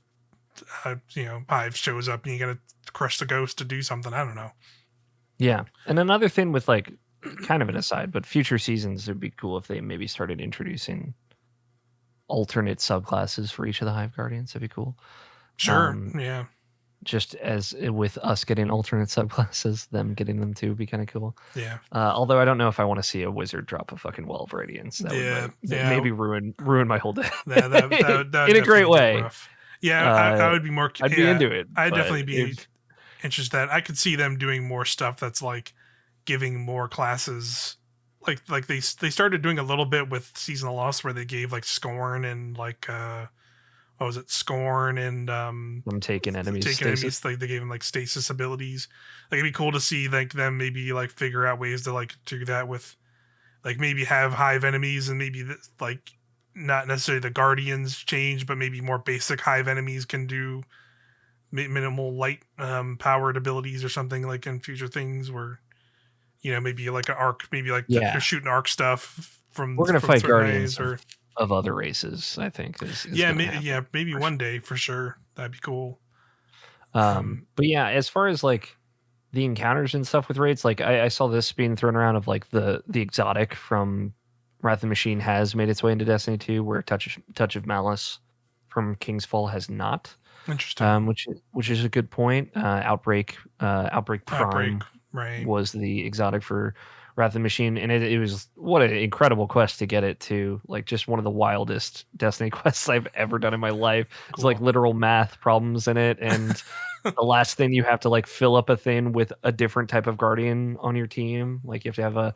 Hive shows up, and you gotta crush the ghost to do something. I don't know. Yeah, and another thing with like kind of an aside, but future seasons, it'd be cool if they maybe started introducing alternate subclasses for each of the Hive Guardians. That'd be cool. Sure. Yeah. Just as with us getting alternate subclasses, them getting them too would be kind of cool. Yeah. Although I don't know if I want to see a wizard drop a fucking wall of radiance. That would maybe ruin my whole day. That in a great way. Rough. Yeah, I would be more. I'd be into it. I'd definitely be interested. That I could see them doing more stuff that's like giving more classes. Like they started doing a little bit with Seasonal Loss, where they gave like Scorn and like what was it, Scorn and I'm taking enemies. Like they gave them like stasis abilities. Like it'd be cool to see like them maybe like figure out ways to like do that with like maybe have Hive enemies, and maybe like not necessarily the Guardians change, but maybe more basic Hive enemies can do minimal light powered abilities or something like in future things where maybe like an arc, maybe like they're shooting arc stuff from we're gonna fight Guardians or of other races. I think is maybe one day for sure. That'd be cool. But yeah, as far as like the encounters and stuff with raids, like I saw this being thrown around of like the exotic from Wrath of the Machine has made its way into Destiny 2, where Touch of Malice from King's Fall has not. Interesting. Which is a good point. Outbreak Prime was the exotic for Wrath of the Machine, and it was what an incredible quest to get it to. Like just one of the wildest Destiny quests I've ever done in my life. Cool. It's like literal math problems in it, and the last thing you have to like fill up a thing with a different type of Guardian on your team. Like you have to have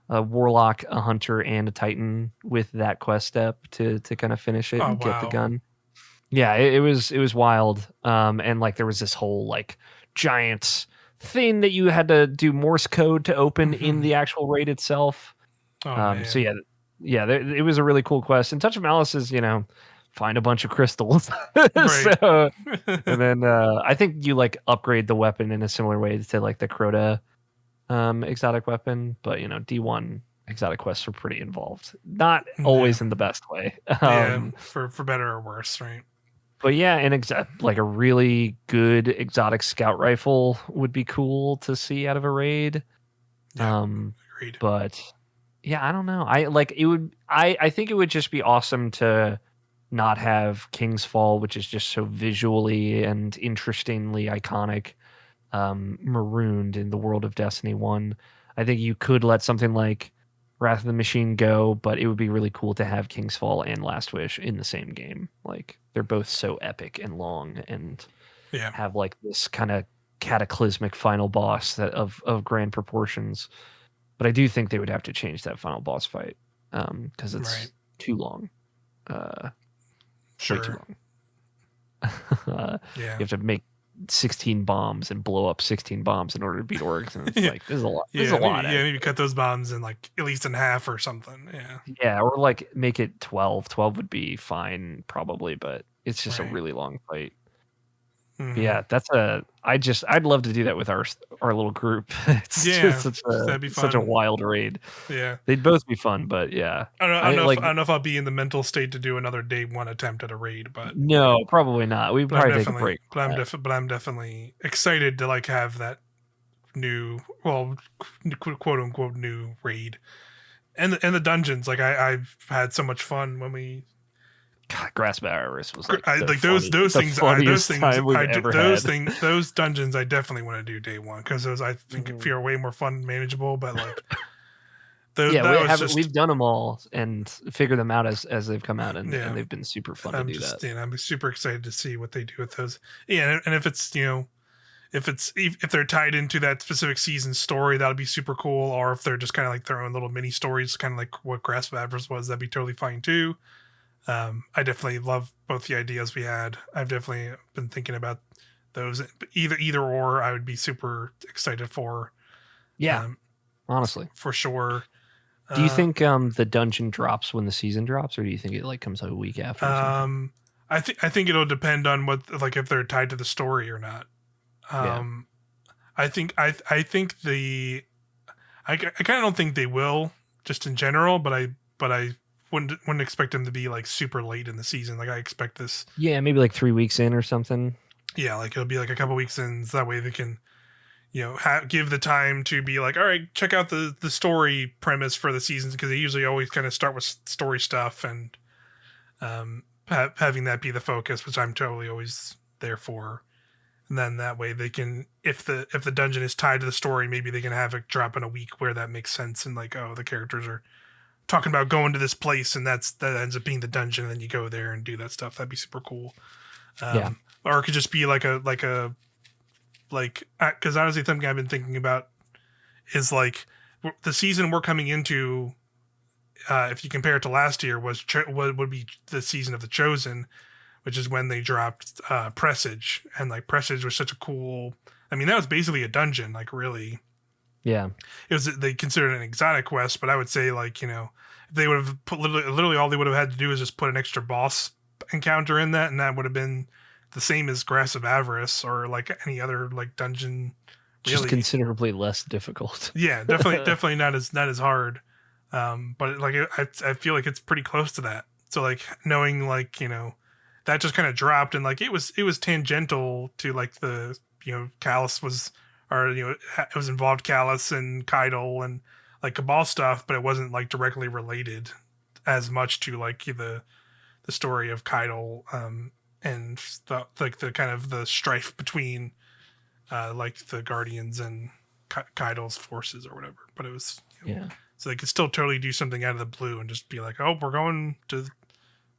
a Warlock, a Hunter, and a Titan with that quest step to kind of finish it and get the gun. Yeah, it was wild. And like there was this whole like giant thing that you had to do Morse code to open in the actual raid itself. Oh So man. it was a really cool quest. And Touch of Malice is, find a bunch of crystals. Right. So, and then I think you like upgrade the weapon in a similar way to like the Crota exotic weapon, but D1 exotic quests are pretty involved. Not Yeah. always in the best way. Yeah. For better or worse, right? But yeah, like a really good exotic scout rifle would be cool to see out of a raid. Yeah. Um, Agreed. but yeah, I don't know. I think it would just be awesome to not have King's Fall, which is just so visually and interestingly iconic, marooned in the world of Destiny 1. I think you could let something like Wrath of the Machine go, but it would be really cool to have King's Fall and Last Wish in the same game. Like they're both so epic and long and Yeah. have like this kind of cataclysmic final boss that of grand proportions. But I do think they would have to change that final boss fight because it's Right. too long. Way too Sure. long. Yeah. You have to make 16 bombs and blow up 16 bombs in order to beat orcs, and it's Yeah. like there's a lot. There's Yeah. a lot. Maybe cut those bonds in like at least in half or something. Yeah. Yeah, or like make it 12. 12 would be fine probably, but it's just a Right. really long fight. But Mm-hmm. yeah, I'd love to do that with our little group. It's just Yeah. That'd be such a fun. wild raid. Yeah. They'd both be fun, but yeah. I don't know. Like I don't know if I'll be in the mental state to do another day one attempt at a raid, but no, probably not. We'd probably take a break from that. but I'm definitely excited to like have that new, well, quote unquote new raid, and the dungeons. Like I've had so much fun when we God, Grasp of Avarice was like those the things funniest time we've ever had. those dungeons I definitely want to do day one because those I think Mhm. feel way more fun, manageable. But like Yeah, that was just we've done them all and figured them out as they've come out, and yeah. they've been super fun to I'm do that. just I'm super excited to see what they do with those. Yeah, and if it's if they're tied into that specific season story, that'll be super cool. Or if they're just kind of like their own little mini stories, kind of like what Grasp of Avarice was, that'd be totally fine too. I definitely love both the ideas we had. I've definitely been thinking about those. Either or, I would be super excited for. Yeah, Um, honestly. for sure. Do you think the dungeon drops when the season drops, or do you think it like comes out a week after or something? I think it'll depend on what like if they're tied to the story or not. Yeah. I think I kind of don't think they will just in general, but I wouldn't expect them to be like super late in the season. Like I expect this. Yeah, maybe like 3 weeks in or something. Yeah, like it'll be like a couple weeks in, so that way they can give the time to be like, all right, check out the story premise for the seasons because they usually always kind of start with story stuff and having that be the focus, which I'm totally always there for. And then that way they can, if the dungeon is tied to the story, maybe they can have it drop in a week where that makes sense and like, oh, the characters are talking about going to this place and that ends up being the dungeon and then you go there and do that stuff. That'd be super cool. Yeah. Or it could just be because honestly something I've been thinking about is like the season we're coming into, if you compare it to last year, would be the season of the Chosen, which is when they dropped Presage, and like Presage was such a cool. I mean, that was basically a dungeon, like really. Yeah. It was they considered it an exotic quest, but I would say like if they would have put literally all they would have had to do is just put an extra boss encounter in that, and that would have been the same as Grasp of Avarice or like any other like dungeon. Really. Just considerably less difficult. Yeah, definitely not as hard. But like I feel like it's pretty close to that. So like knowing like that just kind of dropped and like it was tangential to like the Callus was or it was involved Callus and Kydal and like Cabal stuff, but it wasn't like directly related as much to like the story of Kydal and the kind of the strife between like the Guardians and Kydal's forces or whatever. But it was Yeah. so they could still totally do something out of the blue and just be like, oh, we're going to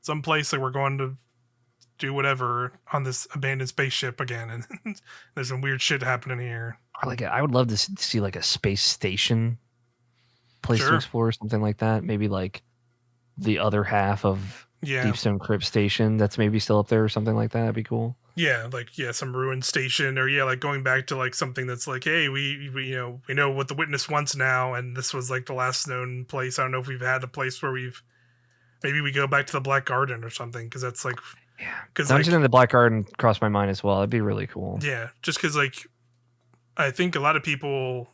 some place that we're going to do whatever on this abandoned spaceship again, and there's some weird shit happening here. Or like I would love to see like a space station place to Sure. explore, something like that. Maybe like the other half of Yeah. Deepstone Crypt Station that's maybe still up there or something like that. That'd be cool. Yeah, like some ruined station, or like going back to like something that's like, hey, we know what the witness wants now, and this was like the last known place. I don't know if we've had a place where maybe we go back to the Black Garden or something, because that's like, Yeah, because Dungeon like in the Black Garden crossed my mind as well. That'd be really cool. yeah, just because like I think a lot of people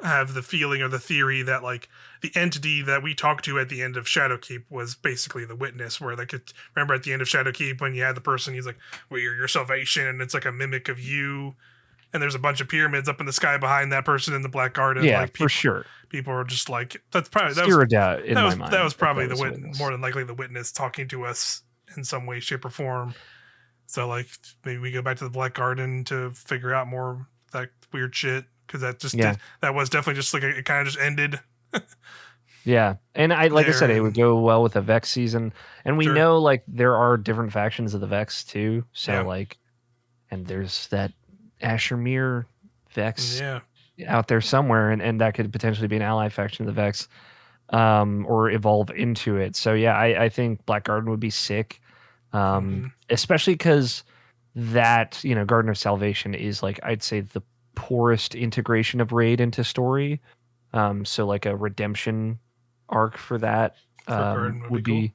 have the feeling or the theory that like the entity that we talked to at the end of Shadowkeep was basically the witness, where like remember at the end of Shadowkeep when you had the person, he's like, well, you're your salvation, and it's like a mimic of you, and there's a bunch of pyramids up in the sky behind that person in the Black Garden. Yeah, Like for sure. people are just like, that's probably Zero doubt in my mind. that was probably that was more than likely the witness talking to us in some way, shape, or form. So like maybe we go back to the Black Garden to figure out more that weird shit, because that just that was definitely just like it kind of just ended. Yeah, and I said, it would go well with the Vex season, and we know like there are different factions of the Vex too. So like, and there's that Ashermere Vex out there somewhere, and that could potentially be an ally faction of the Vex, or evolve into it. So yeah, I think Black Garden would be sick, especially because that Garden of Salvation is like, I'd say, the poorest integration of raid into story. So like a redemption arc for that would be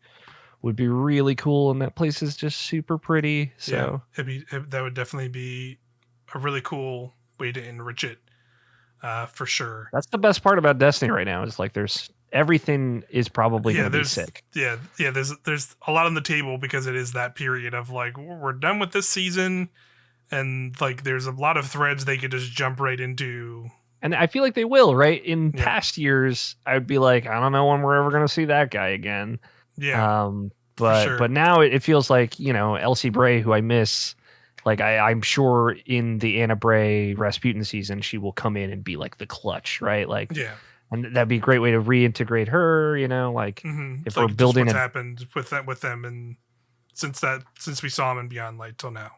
really cool, and that place is just super pretty. So that would definitely be a really cool way to enrich it, for sure. That's the best part about Destiny right now, is like there's everything is probably going to be sick. There's a lot on the table, because it is that period of like, we're done with this season, and like there's a lot of threads they could just jump right into. And I feel like they will, right? In past years, I would be like, I don't know when we're ever going to see that guy again. Yeah. But now it feels like, Elsie Bray, who I miss, like I'm sure in the Anna Bray Rasputin season, she will come in and be like the clutch, right? Like, and that'd be a great way to reintegrate her, like if we're building what's happened with them, and since we saw him in Beyond Light till now.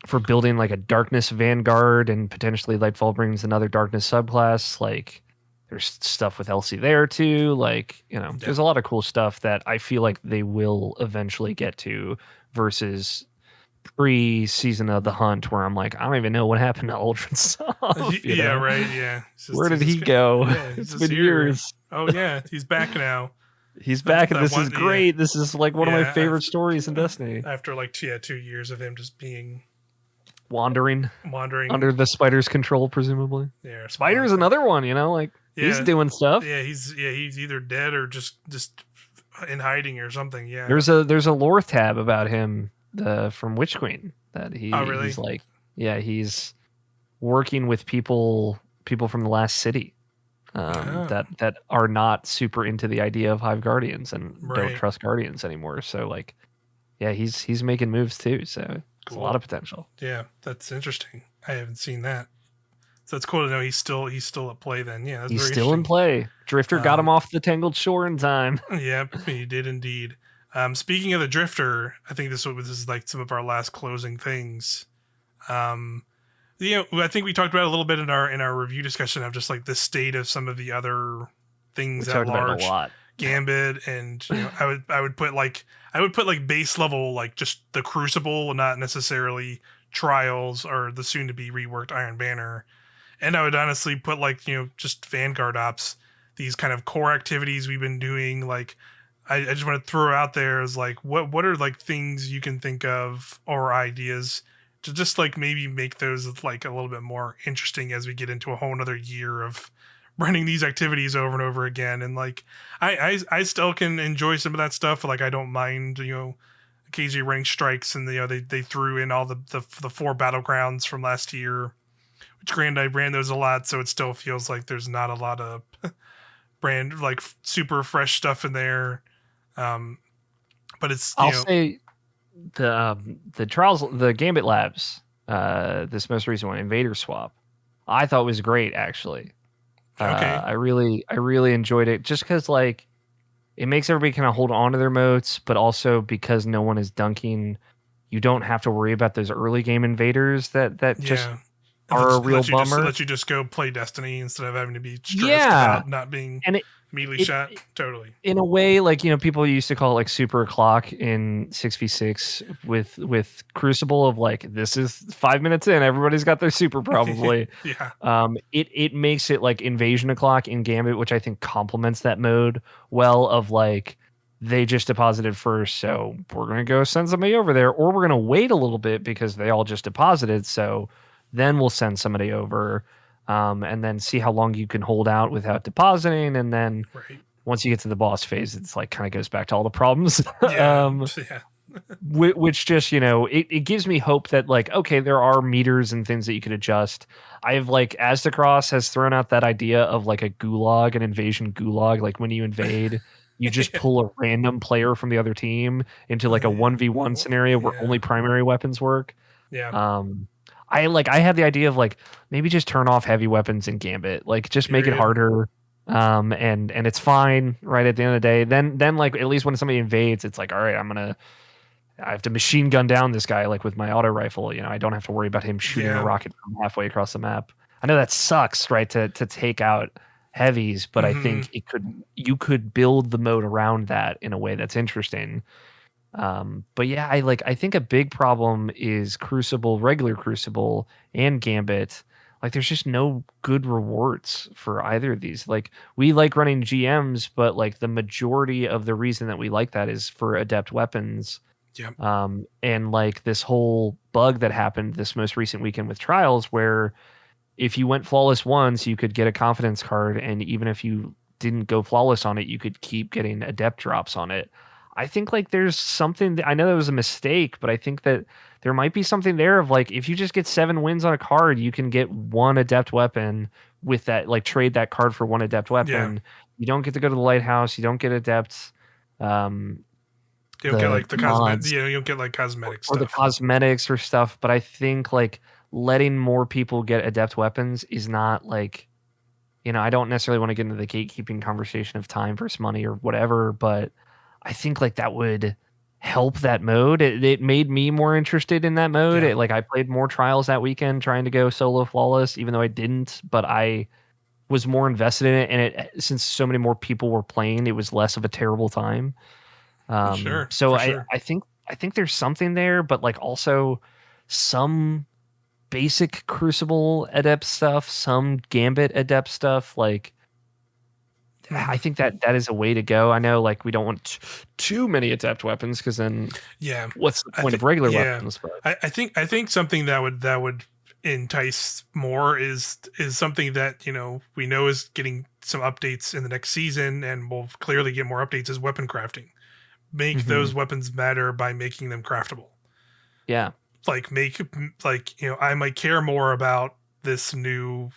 For building like a Darkness Vanguard, and potentially Lightfall brings another Darkness subclass, like there's stuff with Elsie there too. Like, there's a lot of cool stuff that I feel like they will eventually get to, versus pre-season of the Hunt, where I'm like, I don't even know what happened to Aldrin Soft. Yeah. Where did he go? Yeah, it's been years. Oh yeah, he's back now. He's back, and this is great. This is like one of my favorite stories in Destiny. After like 2 years of him just being wandering under the spider's control, presumably. Yeah, Spider's another one, like he's doing stuff. Yeah, he's either dead or just in hiding or something. Yeah, there's a lore tab about him from Witch Queen that really? He's like, he's working with people from the last city that are not super into the idea of Hive Guardians and don't trust Guardians anymore. So like, he's making moves too. So it's a lot of potential. Yeah, that's interesting. I haven't seen that. So it's cool to know he's still at play then. Yeah, that's he's very still in play. Drifter got him off the Tangled Shore in time. Yep, he did indeed. Speaking of the Drifter, I think this is like some of our last closing things. I think we talked about it a little bit in our review discussion of just like the state of some of the other things at large. A lot. Gambit, and I would put like base level, like just the Crucible, not necessarily Trials or the soon to be reworked Iron Banner. And I would honestly put like, just Vanguard ops, these kind of core activities we've been doing. Like I just want to throw out there as like, what are like things you can think of or ideas to just like maybe make those like a little bit more interesting as we get into a whole another year of running these activities over and over again. And like, I still can enjoy some of that stuff. Like I don't mind, occasionally running strikes, and they threw in all the 4 battlegrounds from last year, which granted I ran those a lot, so it still feels like there's not a lot of brand like super fresh stuff in there. But it's I'll say the trials, the Gambit Labs, this most recent one, Invader Swap, I thought was great actually. Okay. I really enjoyed it, just because like it makes everybody kind of hold on to their moats, but also because no one is dunking, you don't have to worry about those early game invaders that just are a real bummer. So that you just go play Destiny instead of having to be stressed about not being Immediately it, shot. Totally. in a way, like, people used to call it like super clock in 6v6 with Crucible of like, this is 5 minutes in, everybody's got their super probably. Yeah. It makes it like invasion o'clock in Gambit, which I think complements that mode well, of like, they just deposited first, so we're gonna go send somebody over there, or we're gonna wait a little bit because they all just deposited, so then we'll send somebody over, and then see how long you can hold out without depositing, and then Right. once you get to the boss phase, it's like kind of goes back to all the problems. Yeah. Yeah. Which just, it gives me hope that like, okay, there are meters and things that you could adjust. I've like, Aztecross has thrown out that idea of like a gulag, an invasion gulag. Like when you invade, you just pull a random player from the other team into like a 1v1 scenario where only primary weapons work. Yeah. I had the idea of like, maybe just turn off heavy weapons in Gambit, like just make it harder. And it's fine, right? At the end of the day, then like, at least when somebody invades, it's like, all right, I have to machine gun down this guy like with my auto rifle. I don't have to worry about him shooting a rocket from halfway across the map. I know that sucks, right? To take out heavies, but I think you could build the mode around that in a way that's interesting. But yeah, I think a big problem is Crucible, regular Crucible, and Gambit. Like, there's just no good rewards for either of these. Like, we like running GMs, but like the majority of the reason that we like that is for adept weapons. Yep. And like this whole bug that happened this most recent weekend with Trials, where if you went flawless once, you could get a confidence card, and even if you didn't go flawless on it, you could keep getting adept drops on it. I think like there's something I know that was a mistake, but I think that there might be something there of like, if you just get 7 wins on a card, you can get 1 adept weapon with that, like trade that card for 1 adept weapon. Yeah. You don't get to go to the lighthouse. You don't get adepts. You don't get like the mods, you don't get like cosmetic or stuff. the cosmetics or stuff. But I think like letting more people get adept weapons is not like, I don't necessarily want to get into the gatekeeping conversation of time versus money or whatever, but I think like that would help that mode. It made me more interested in that mode. Yeah. Like I played more Trials that weekend trying to go solo flawless, even though I didn't, but I was more invested in it. And since so many more people were playing, it was less of a terrible time. So I think there's something there, but like also some basic Crucible adept stuff, some Gambit adept stuff. Like, I think that is a way to go. I know like we don't want too many adept weapons, because then what's the point of regular weapons? But I think something that would entice more is something that we know is getting some updates in the next season, and we'll clearly get more updates, is weapon crafting. Make those weapons matter by making them craftable. Yeah. Like I might care more about this new,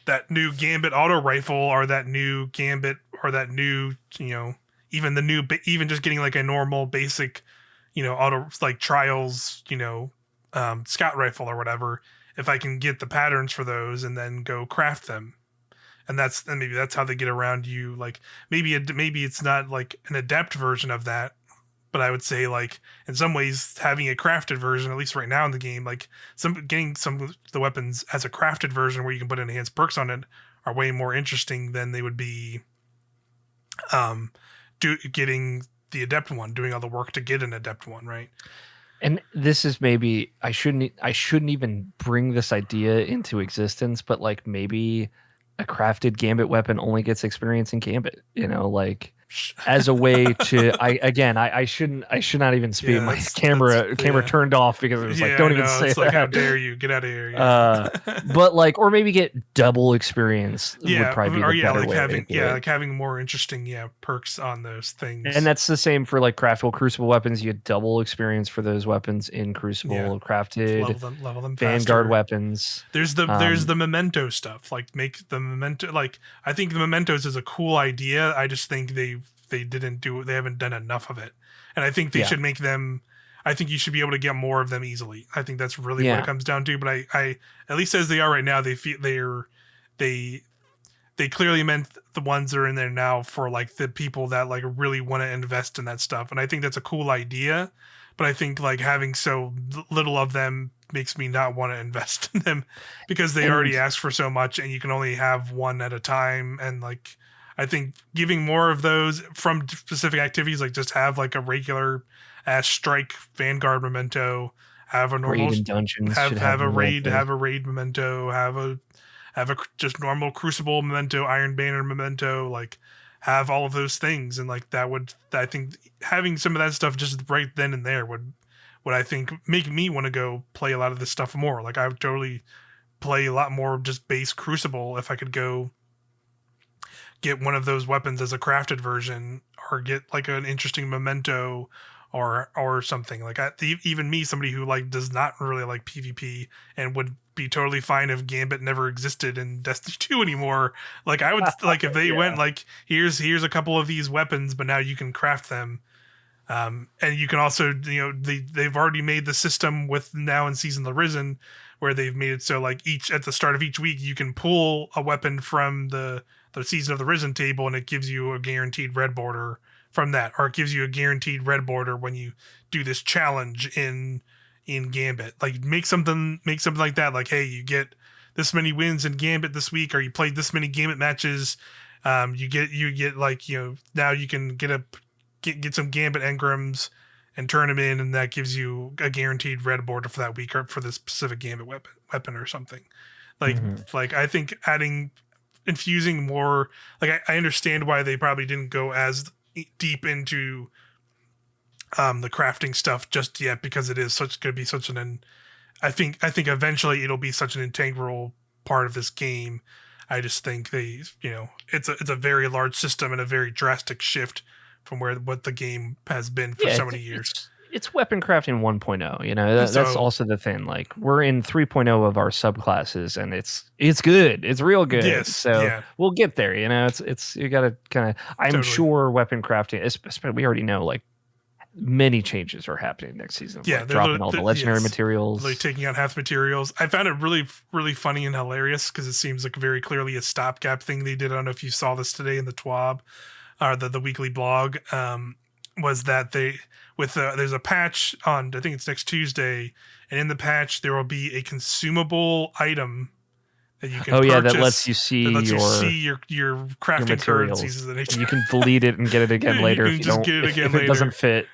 that new Gambit auto rifle, or that new Gambit, or that new, even just getting like a normal basic, auto, like Trials, scout rifle or whatever, if I can get the patterns for those and then go craft them. And maybe that's how they get around you. Like maybe it's not like an adept version of that, but I would say like in some ways having a crafted version, at least right now in the game, like getting some of the weapons as a crafted version where you can put enhanced perks on it are way more interesting than they would be getting the adept one, doing all the work to get an adept one, right? And this is maybe I shouldn't even bring this idea into existence, but like maybe a crafted Gambit weapon only gets experience in Gambit, like as a way to I should not even speak. My camera turned off because it was like, don't even say it's that. Like, how dare you, get out of here. But like, or maybe get double experience would probably be the better like way. Having more interesting perks on those things. And that's the same for like craftable Crucible weapons. You get double experience for those weapons in Crucible. Crafted level them Vanguard faster. Weapons. There's the memento stuff. Like make the memento, like I think the mementos is a cool idea. I just think they haven't done enough of it. And I think they should make them, I think you should be able to get more of them easily. I think that's really what it comes down to. But I at least as they are right now, they clearly meant the ones that are in there now for like the people that like really want to invest in that stuff. And I think that's a cool idea. But I think like having so little of them makes me not want to invest in them, because they already ask for so much and you can only have one at a time. And like, I think giving more of those from specific activities, like just have like a regular strike Vanguard memento, have a normal Raid and dungeons should have a raid mementos. memento, have a just normal Crucible memento, Iron Banner memento, like have all of those things, and like that would, I think having some of that stuff just right then and there would I think make me want to go play a lot of this stuff more. Like I would totally play a lot more just base Crucible if I could go get one of those weapons as a crafted version, or get like an interesting memento or something like even me, somebody who like does not really like PvP and would be totally fine if Gambit never existed in Destiny 2 anymore. Like I would like if they went like here's a couple of these weapons, but now you can craft them. And you can also, they've already made the system with now in Season of the Risen, where they've made it so like each at the start of each week you can pull a weapon from the Season of the Risen table, and it gives you a guaranteed red border from that, or it gives you a guaranteed red border when you do this challenge in Gambit. Like make something like that. Like, hey, you get this many wins in Gambit this week, or you played this many Gambit matches. You get like, now you can get some Gambit engrams and turn them in, and that gives you a guaranteed red border for that week, or for this specific Gambit weapon or something. Like I think infusing more, like I understand why they probably didn't go as deep into the crafting stuff just yet, because it is going to be such I think eventually it'll be such an integral part of this game. I just think it's a very large system and a very drastic shift from what the game has been for so many years. It's weapon crafting 1.0. That's also the thing. Like we're in 3.0 of our subclasses, and it's good. It's real good. Yes, so we'll get there. It's you got to kind of. I'm sure weapon crafting. Especially, we already know like many changes are happening next season. Yeah, like dropping all the legendary materials, like taking out half materials. I found it really, really funny and hilarious because it seems like very clearly a stopgap thing they did. I don't know if you saw this today in the TWAB, or the weekly blog. Was that there's a patch on, I think it's next Tuesday, and in the patch there will be a consumable item that you can purchase that lets you see your crafting currencies, and you can delete it and get it again later if it doesn't fit.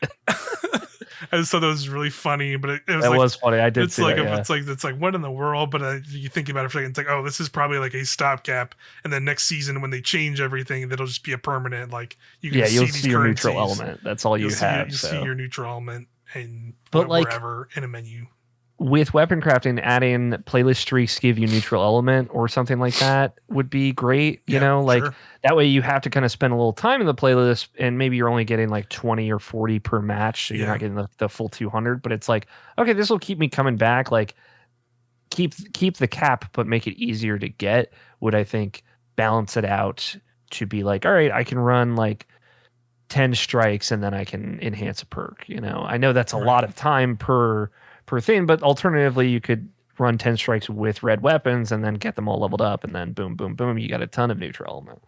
I just thought that was really funny, but it was funny. I did see that. It's like what in the world? But you think about it for a second, it's like, oh, this is probably like a stopgap, and then next season when they change everything, that'll just be a permanent. Like you'll see your neutral element. That's all you have. You see your neutral element wherever in a menu. With weapon crafting, adding playlist streaks give you neutral element or something like that would be great. Sure. That way you have to kind of spend a little time in the playlist, and maybe you're only getting like 20 or 40 per match. So you're not getting the full 200, but it's like, okay, this will keep me coming back. Like keep the cap, but make it easier to get, would I think balance it out to be like, all right, I can run like 10 strikes and then I can enhance a perk. I know that's a lot of time per thing, but alternatively you could run 10 strikes with red weapons and then get them all leveled up, and then boom boom boom, you got a ton of neutral element.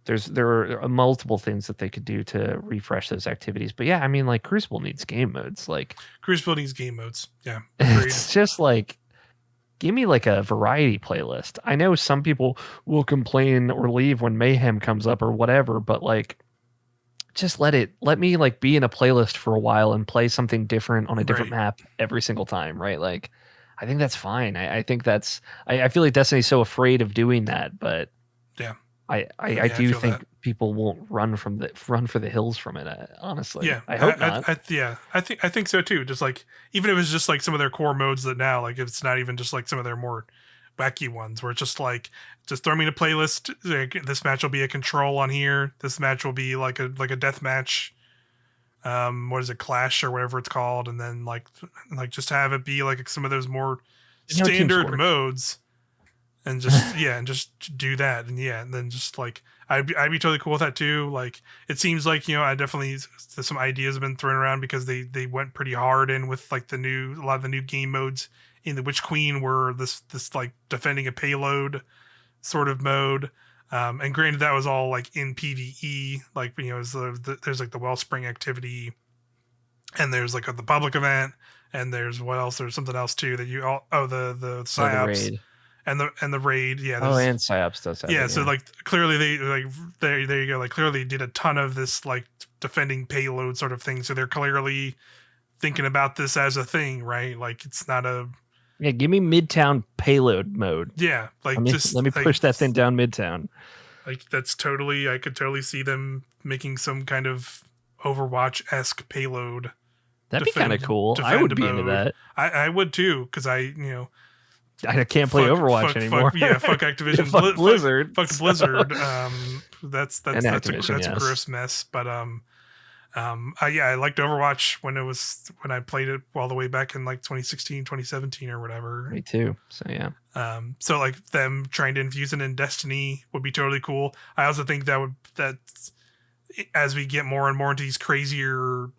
There are multiple things that they could do to refresh those activities, but yeah, I mean, like Crucible needs game modes. Like Crucible needs game modes. Yeah, it's just like, give me like a variety playlist. I know some people will complain or leave when Mayhem comes up or whatever, but like, just let me like be in a playlist for a while and play something different on a different map every single time, right? Like, I think that's fine. I think that's, I feel like Destiny's so afraid of doing that, but I do think people won't run for the hills from it. Honestly, I hope not. I think so too. Just like, even if it's just like some of their core modes that now, like if it's not even just like some of their more wacky ones, where it's just like, just throw me in a playlist. Like, this match will be a control on here. This match will be like a death match. What is it, Clash or whatever it's called, and then like just have it be like some of those more standard modes, and just and just do that, and then just like I'd be totally cool with that too. Like it seems like I definitely, some ideas have been thrown around because they went pretty hard in with like a lot of the new game modes in the Witch Queen, were this like defending a payload sort of mode. And granted, that was all like in PvE, like there's like the Wellspring activity, and there's like the public event, and there's what else? There's something else too that the psyops, and the raid. Yeah, Oh, there's and Psyops does have yeah. it. So Yeah. like clearly they like there you go. Like clearly did a ton of this like defending payload sort of thing. So they're clearly thinking about this as a thing, right? Like it's not a Yeah, give me Midtown payload mode. yeah. Like Let just me push that thing down Midtown. like that's totally I could totally see them making some kind of Overwatch-esque payload That'd be kind of cool. I would defend be into mode. that. I would too because I can't play Overwatch anymore. fuck Yeah, Activision, fuck Blizzard. fuck Blizzard. That's And that's Activision, a yes. gross mess. But I liked Overwatch when I played it all the way back in like 2016, 2017 or whatever. Me too. So yeah. So like them trying to infuse it in Destiny would be totally cool. I also think that as we get more and more into these crazier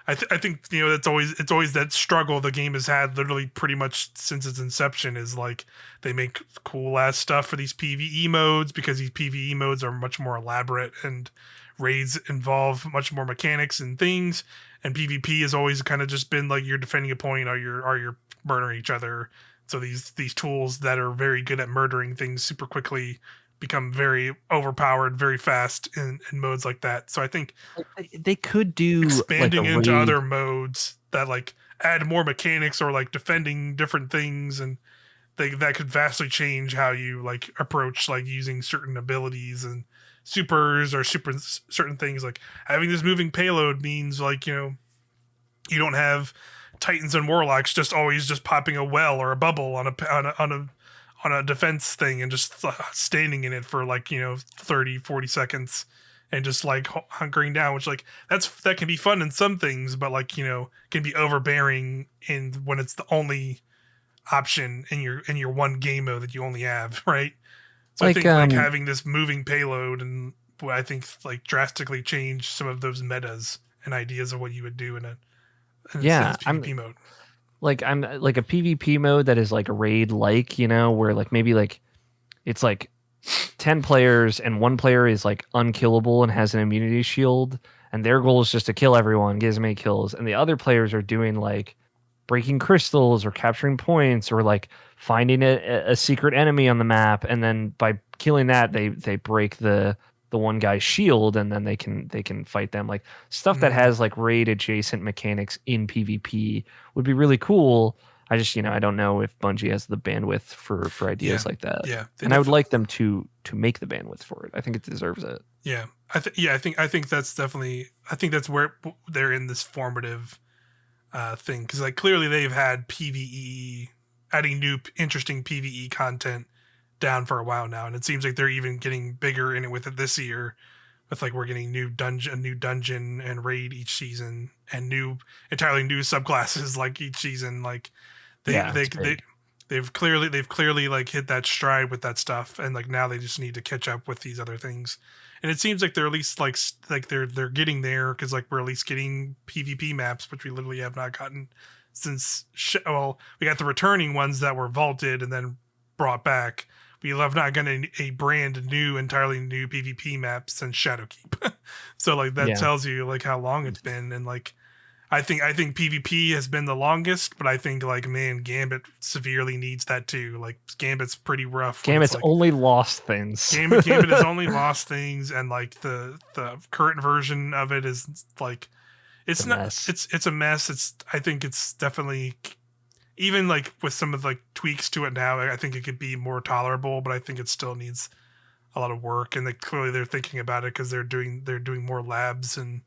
I think it's always that struggle the game has had literally pretty much since its inception is like they make cool ass stuff for these PvE modes because these PvE modes are much more elaborate and raids involve much more mechanics and things, and PvP has always kind of just been like you're defending a point or you're murdering each other. So these tools that are very good at murdering things super quickly become very overpowered very fast in modes like that. So I think they could do expanding like into other modes that like add more mechanics or like defending different things, and that could vastly change how you like approach like using certain abilities and supers or certain things. Like having this moving payload means like you don't have Titans and Warlocks just always just popping a well or a bubble on a defense thing and just standing in it for like 30-40 seconds and just like hunkering down, which like that can be fun in some things, but like can be overbearing in when it's the only option in your one game mode that you only have, right? So I think like having this moving payload and I think like drastically change some of those metas and ideas of what you would do in a PvP mode. I'm like a PvP mode that is like a raid where like maybe like it's like 10 players and one player is like unkillable and has an immunity shield and their goal is just to kill everyone, get as many kills, and the other players are doing like breaking crystals or capturing points or like finding a secret enemy on the map, and then by killing that they break the one guy's shield and then they can fight them. Like stuff that has like raid adjacent mechanics in PvP would be really cool. I just I don't know if Bungie has the bandwidth for ideas like that. Yeah, and I would like them to make the bandwidth for it. I think it deserves it. Yeah, I think that's definitely. I think that's where they're in this formative thing because like clearly they've had PvE adding new interesting PvE content down for a while now, and it seems like they're even getting bigger in it with it this year. With like we're getting a new dungeon and raid each season, and entirely new subclasses like each season. Like they've clearly like hit that stride with that stuff, and like now they just need to catch up with these other things. And it seems like they're at least like they're getting there because like we're at least getting PvP maps, which we literally have not gotten since. We got the returning ones that were vaulted and then brought back. We have not gotten a entirely new PvP map since Shadowkeep. So like that tells you like how long it's been, and like I think PvP has been the longest, but I think like man, Gambit severely needs that too. Like Gambit's pretty rough. Gambit's like, only lost things. Gambit has only lost things, and like the current version of it is like it's a mess. I think it's definitely. Even like with some of like tweaks to it now, I think it could be more tolerable, but I think it still needs a lot of work. And clearly they're thinking about it because they're doing more labs and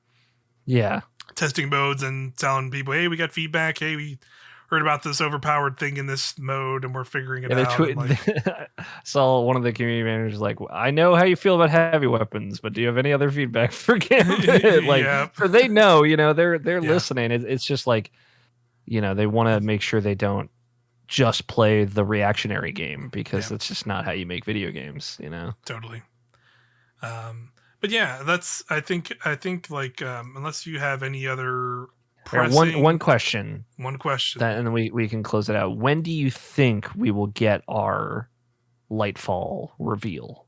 testing modes and telling people, hey, we got feedback. Hey, we heard about this overpowered thing in this mode and we're figuring it out. Saw one of the community managers like, I know how you feel about heavy weapons, but do you have any other feedback for Gambit? Like, so they know, they're listening. It's just like, they want to make sure they don't just play the reactionary game because that's just not how you make video games, Totally. But yeah, that's I think like unless you have any other pressing... one question, and then we can close it out. When do you think we will get our Lightfall reveal?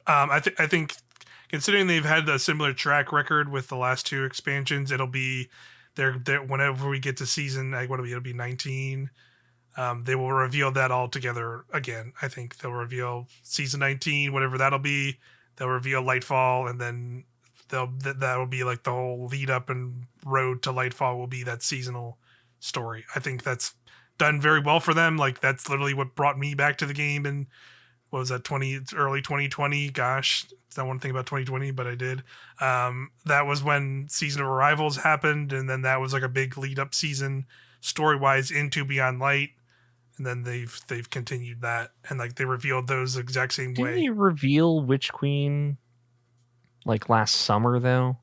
I think considering they've had a similar track record with the last two expansions, it'll be. They're whenever we get to season like it'll be 19. They will reveal that all together again. I think they'll reveal season 19, whatever that'll be. They'll reveal Lightfall, and then that'll be like the whole lead up and road to Lightfall will be that seasonal story. I think that's done very well for them. Like that's literally what brought me back to the game, and what was that, early 2020? Gosh, it's not one thing about 2020, but I did. That was when Season of Arrivals happened, and then that was like a big lead up season story wise into Beyond Light, and then they've continued that, and like they revealed those exact same way. Didn't you reveal Witch Queen like last summer though?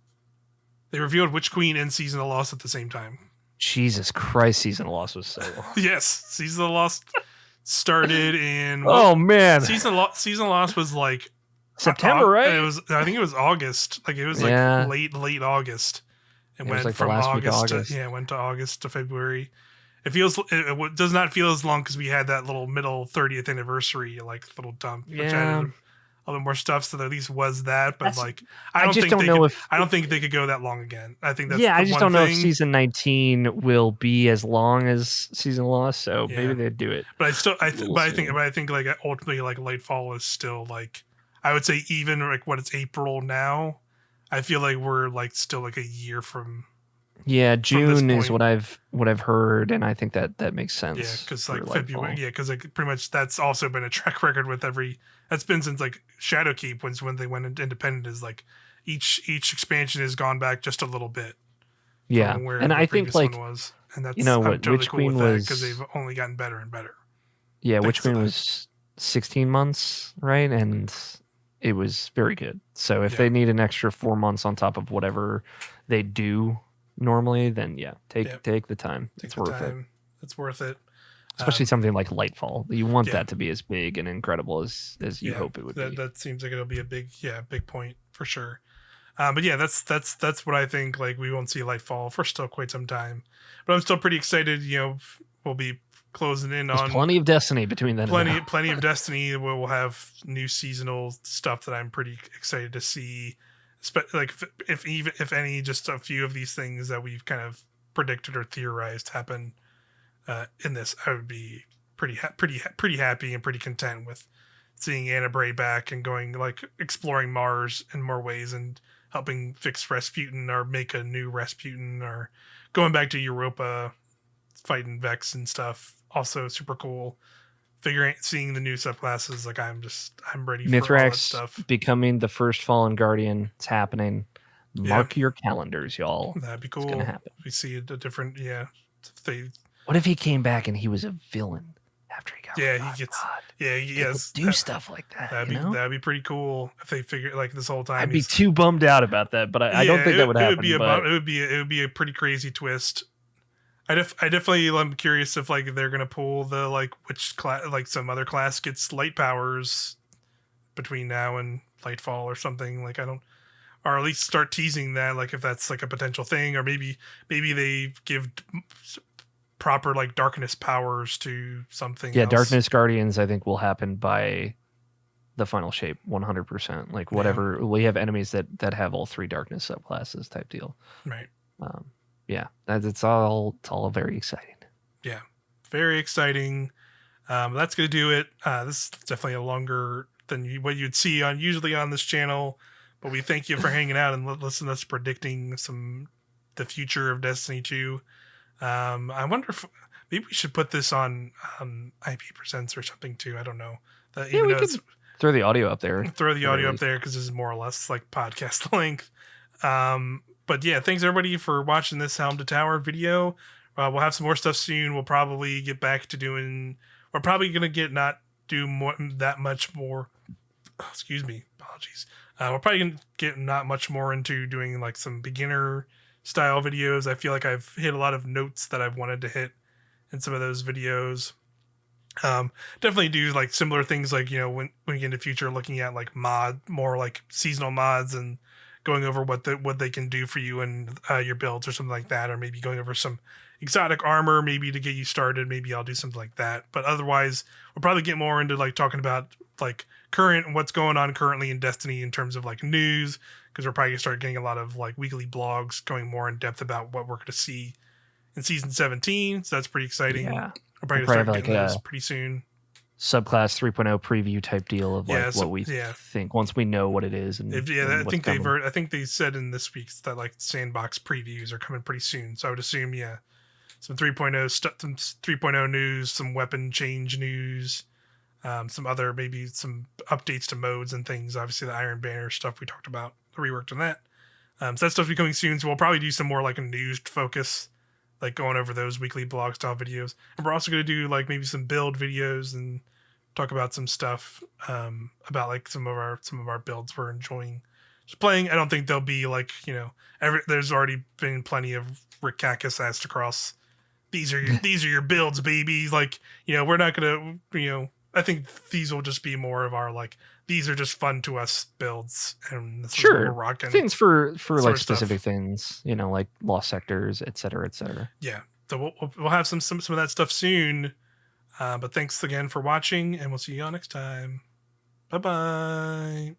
They revealed Witch Queen and Season of Lost at the same time. Jesus Christ, Season of Lost was so long. Yes, Season of Lost started in man, Season of Lost was like September, right? It was, I think it was August. Like it was like late August. It went like from August to went to August to February. It does not feel as long because we had that little middle 30th anniversary like little dump, which added a little more stuff. So at least was that, but like I don't think they could go that long again. I think that's I just don't know if season 19 will be as long as Season of Lost. So maybe they'd do it. But I think like ultimately like Lightfall is still like, I would say even like what it's April now, I feel like we're like still like a year from. Yeah, June is what I've heard, and I think that makes sense. Yeah, because like February. Yeah, because like pretty much that's also been a track record with that's been since like Shadowkeep when they went independent. Is like each expansion has gone back just a little bit. Yeah, and I think like was, and that's what totally Witch cool Queen with was because they've only gotten better and better. Yeah, Witch Queen was 16 months, right? And it was very good. So if they need an extra 4 months on top of whatever they do normally, then take the time. It's worth it. It's worth it. Especially something like Lightfall. You want that to be as big and incredible as you hope it would be. That seems like it'll be a big point for sure. But yeah, that's what I think. Like we won't see Lightfall for still quite some time, but I'm still pretty excited. We'll be closing in on plenty of Destiny between then. Plenty of Destiny. We'll have new seasonal stuff that I'm pretty excited to see. Like if any, just a few of these things that we've kind of predicted or theorized happen in this, I would be pretty happy and pretty content with seeing Anna Bray back and going like exploring Mars in more ways and helping fix Rasputin or make a new Rasputin or going back to Europa, fighting Vex and stuff. Also super cool. Seeing the new subclasses, like I'm ready Mithrax for all that stuff. Becoming the first Fallen Guardian. It's happening. Mark your calendars, y'all. That'd be cool. It's gonna happen. We see a different, What if he came back and he was a villain after he got? Do stuff like that. That'd be pretty cool if they figure like this whole time. I'd be too bummed out about that, but I don't think that would happen. It would be a pretty crazy twist. I definitely am curious if like they're gonna pull the like which class, like some other class gets light powers between now and Lightfall or something. Like or at least start teasing that, like if that's like a potential thing, or maybe they give proper like darkness powers to something. Yeah, else. Darkness Guardians I think will happen by the final shape 100%. Like whatever we have enemies that have all 3 darkness subclasses type deal. Right. It's all very exciting. Yeah, very exciting. That's gonna do it. This is definitely a longer than what you'd see usually on this channel, but we thank you for hanging out and listening to us predicting the future of Destiny 2. I wonder if maybe we should put this on IP Presents or something too. I don't know. We could throw the audio up there. Throw the audio up there because this is more or less like podcast length. But yeah, thanks everybody for watching this Helm to Tower video. We'll have some more stuff soon. We'll probably get back to doing. We're probably gonna that much more. Excuse me, apologies. We're probably gonna get not much more into doing like some beginner style videos. I feel like I've hit a lot of notes that I've wanted to hit in some of those videos. Definitely do like similar things like when we get into the future, looking at like more like seasonal mods and going over what they can do for you and your builds or something like that, or maybe going over some exotic armor maybe to get you started. Maybe I'll do something like that. But otherwise, we'll probably get more into like talking about like what's going on currently in Destiny in terms of like news, because we're probably gonna start getting a lot of like weekly blogs going more in depth about what we're going to see in season 17. So that's pretty exciting. Yeah. I'm probably We'll gonna probably have start like getting those a pretty soon. subclass 3.0 preview type deal of like what we think once we know what it is and I what's think coming. I think they said in this week's that like sandbox previews are coming pretty soon. So I would assume some 3.0 stuff, some 3.0 news, some weapon change news, some other maybe some updates to modes and things. Obviously the Iron Banner stuff we talked about, the reworked on that. So that stuff's be coming soon. So we'll probably do some more like a news focus, like going over those weekly blog style videos. And we're also going to do like maybe some build videos and talk about some stuff about like some of our builds we're enjoying just playing. I don't think there'll be like there's already been plenty of Rick Kakis asked across. These are your builds, babies. Like we're not gonna I think these will just be more of our like these are just fun to us builds, and this is what we're rocking. Things for like specific stuff. things, like lost sectors, etc., etc. Yeah, so we'll have some of that stuff soon. But thanks again for watching, and we'll see you all next time. Bye bye.